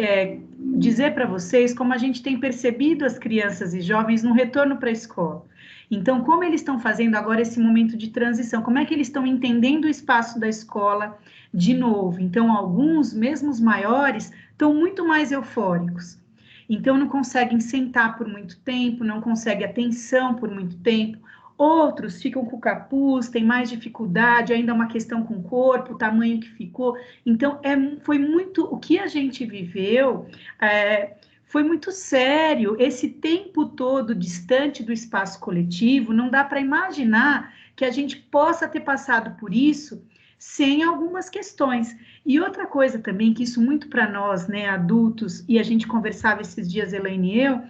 dizer para vocês como a gente tem percebido as crianças e jovens no retorno para a escola. Então, como eles estão fazendo agora esse momento de transição? Como é que eles estão entendendo o espaço da escola de novo? Então, alguns, mesmo os maiores, estão muito mais eufóricos. Então, não conseguem sentar por muito tempo, não conseguem atenção por muito tempo. Outros ficam com o capuz, têm mais dificuldade, ainda é uma questão com o corpo, o tamanho que ficou. Então, foi muito... O que a gente viveu foi muito sério. Esse tempo todo distante do espaço coletivo, não dá para imaginar que a gente possa ter passado por isso sem algumas questões. E outra coisa também, que isso muito para nós, né, adultos, e a gente conversava esses dias, Elaine e eu,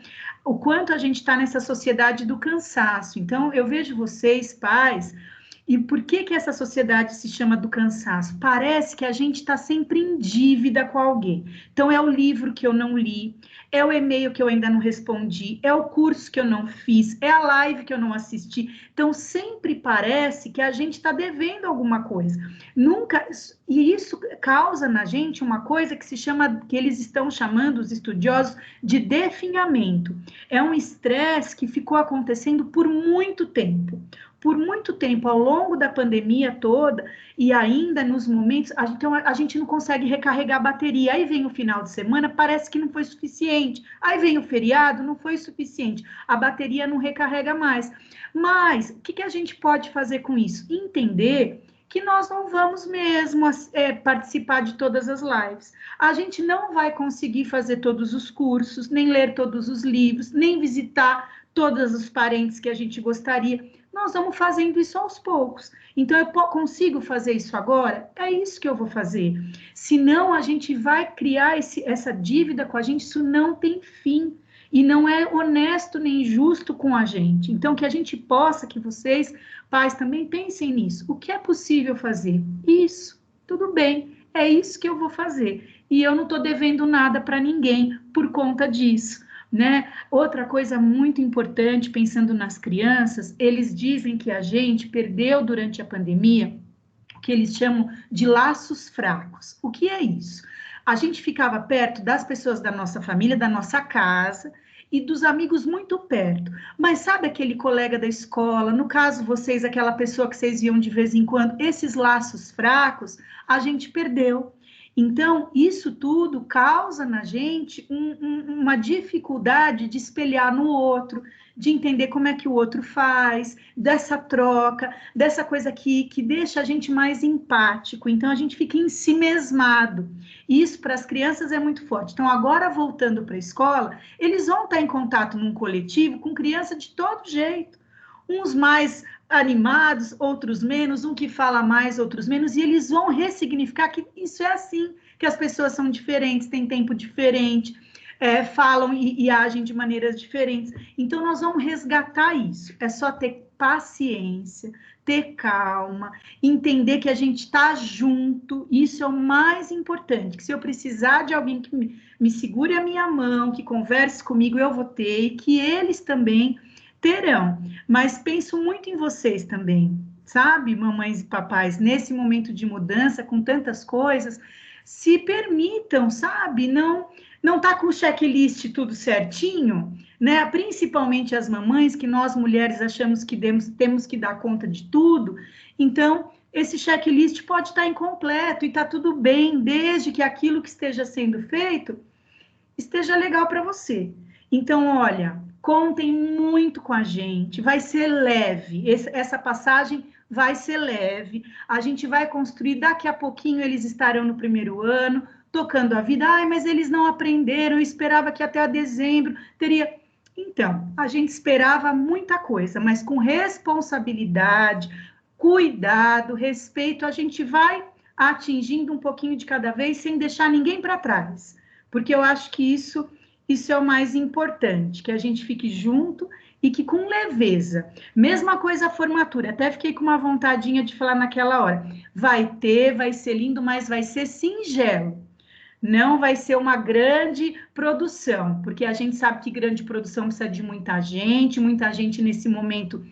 o quanto a gente está nessa sociedade do cansaço. Então, eu vejo vocês, pais, e por que essa sociedade se chama do cansaço? Parece que a gente está sempre em dívida com alguém. Então, é o livro que eu não li, é o e-mail que eu ainda não respondi, é o curso que eu não fiz, é a live que eu não assisti. Então, sempre parece que a gente está devendo alguma coisa. Nunca, e isso causa na gente uma coisa que se chama, que eles estão chamando, os estudiosos, de definhamento. É um estresse que ficou acontecendo por muito tempo. Por muito tempo, ao longo da pandemia toda, e ainda nos momentos, então a gente não consegue recarregar a bateria. Aí vem o final de semana, parece que não foi suficiente. Aí vem o feriado, não foi suficiente. A bateria não recarrega mais. Mas, o que a gente pode fazer com isso? Entender que nós não vamos mesmo participar de todas as lives. A gente não vai conseguir fazer todos os cursos, nem ler todos os livros, nem visitar todos os parentes que a gente gostaria. Nós vamos fazendo isso aos poucos. Então, eu consigo fazer isso agora? É isso que eu vou fazer. Senão, a gente vai criar essa dívida com a gente, isso não tem fim. E não é honesto nem justo com a gente. Então, que a gente possa, que vocês, pais, também pensem nisso. O que é possível fazer? Isso, tudo bem, é isso que eu vou fazer. E eu não estou devendo nada para ninguém por conta disso. Né? Outra coisa muito importante, pensando nas crianças, eles dizem que a gente perdeu durante a pandemia o que eles chamam de laços fracos. O que é isso? A gente ficava perto das pessoas da nossa família, da nossa casa e dos amigos muito perto. Mas sabe aquele colega da escola, no caso vocês, aquela pessoa que vocês viam de vez em quando, esses laços fracos, a gente perdeu. Então, isso tudo causa na gente uma dificuldade de espelhar no outro, de entender como é que o outro faz, dessa troca, dessa coisa que deixa a gente mais empático. Então, a gente fica ensimesmado. Isso, para as crianças, é muito forte. Então, agora, voltando para a escola, eles vão estar em contato num coletivo com criança de todo jeito. Uns mais animados, outros menos, um que fala mais, outros menos, e eles vão ressignificar que isso é assim, que as pessoas são diferentes, têm tempo diferente, falam e agem de maneiras diferentes. Então, nós vamos resgatar isso. É só ter paciência, ter calma, entender que a gente está junto, isso é o mais importante, que se eu precisar de alguém que me segure a minha mão, que converse comigo, eu vou ter, e que eles também terão. Mas penso muito em vocês também, sabe, mamães e papais, nesse momento de mudança, com tantas coisas, se permitam, sabe, não tá com o checklist tudo certinho, né? Principalmente as mamães, que nós mulheres achamos que temos que dar conta de tudo. Então, esse checklist pode estar incompleto e tá tudo bem, desde que aquilo que esteja sendo feito esteja legal para você. Então, olha, contem muito com a gente, vai ser leve, essa passagem vai ser leve, a gente vai construir, daqui a pouquinho eles estarão no primeiro ano, tocando a vida, ai, mas eles não aprenderam, eu esperava que até dezembro teria... Então, a gente esperava muita coisa, mas com responsabilidade, cuidado, respeito, a gente vai atingindo um pouquinho de cada vez, sem deixar ninguém para trás, porque eu acho que isso é o mais importante, que a gente fique junto e que com leveza. Mesma coisa a formatura, até fiquei com uma vontadinha de falar naquela hora. Vai ser lindo, mas vai ser singelo. Não vai ser uma grande produção, porque a gente sabe que grande produção precisa de muita gente nesse momento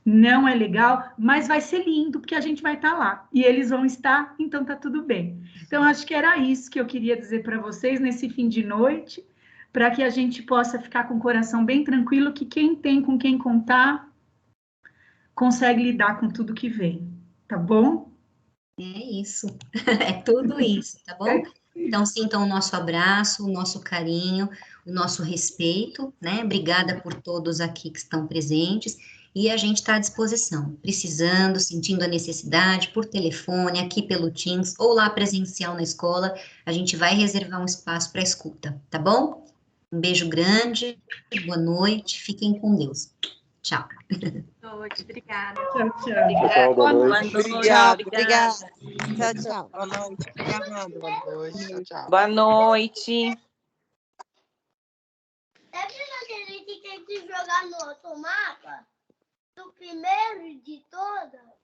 não é legal, mas vai ser lindo, porque a gente vai estar lá, e eles vão estar, então tá tudo bem. Então, acho que era isso que eu queria dizer para vocês nesse fim de noite, para que a gente possa ficar com o coração bem tranquilo, que quem tem com quem contar, consegue lidar com tudo que vem, tá bom? É isso, é tudo isso, tá bom? Então, sintam o nosso abraço, o nosso carinho, o nosso respeito, né? Obrigada por todos aqui que estão presentes, e a gente está à disposição, precisando, sentindo a necessidade, por telefone, aqui pelo Teams, ou lá presencial na escola, a gente vai reservar um espaço para escuta, tá bom? Um beijo grande, boa noite, fiquem com Deus. Tchau. Boa noite, obrigada. Tchau, tchau. Tchau, boa noite. Obrigada. Tchau, tchau. Boa noite. Obrigada. Boa noite. Tchau, tchau. Boa noite. É verdade que a gente tem que jogar no outro mapa? Do primeiro de todas?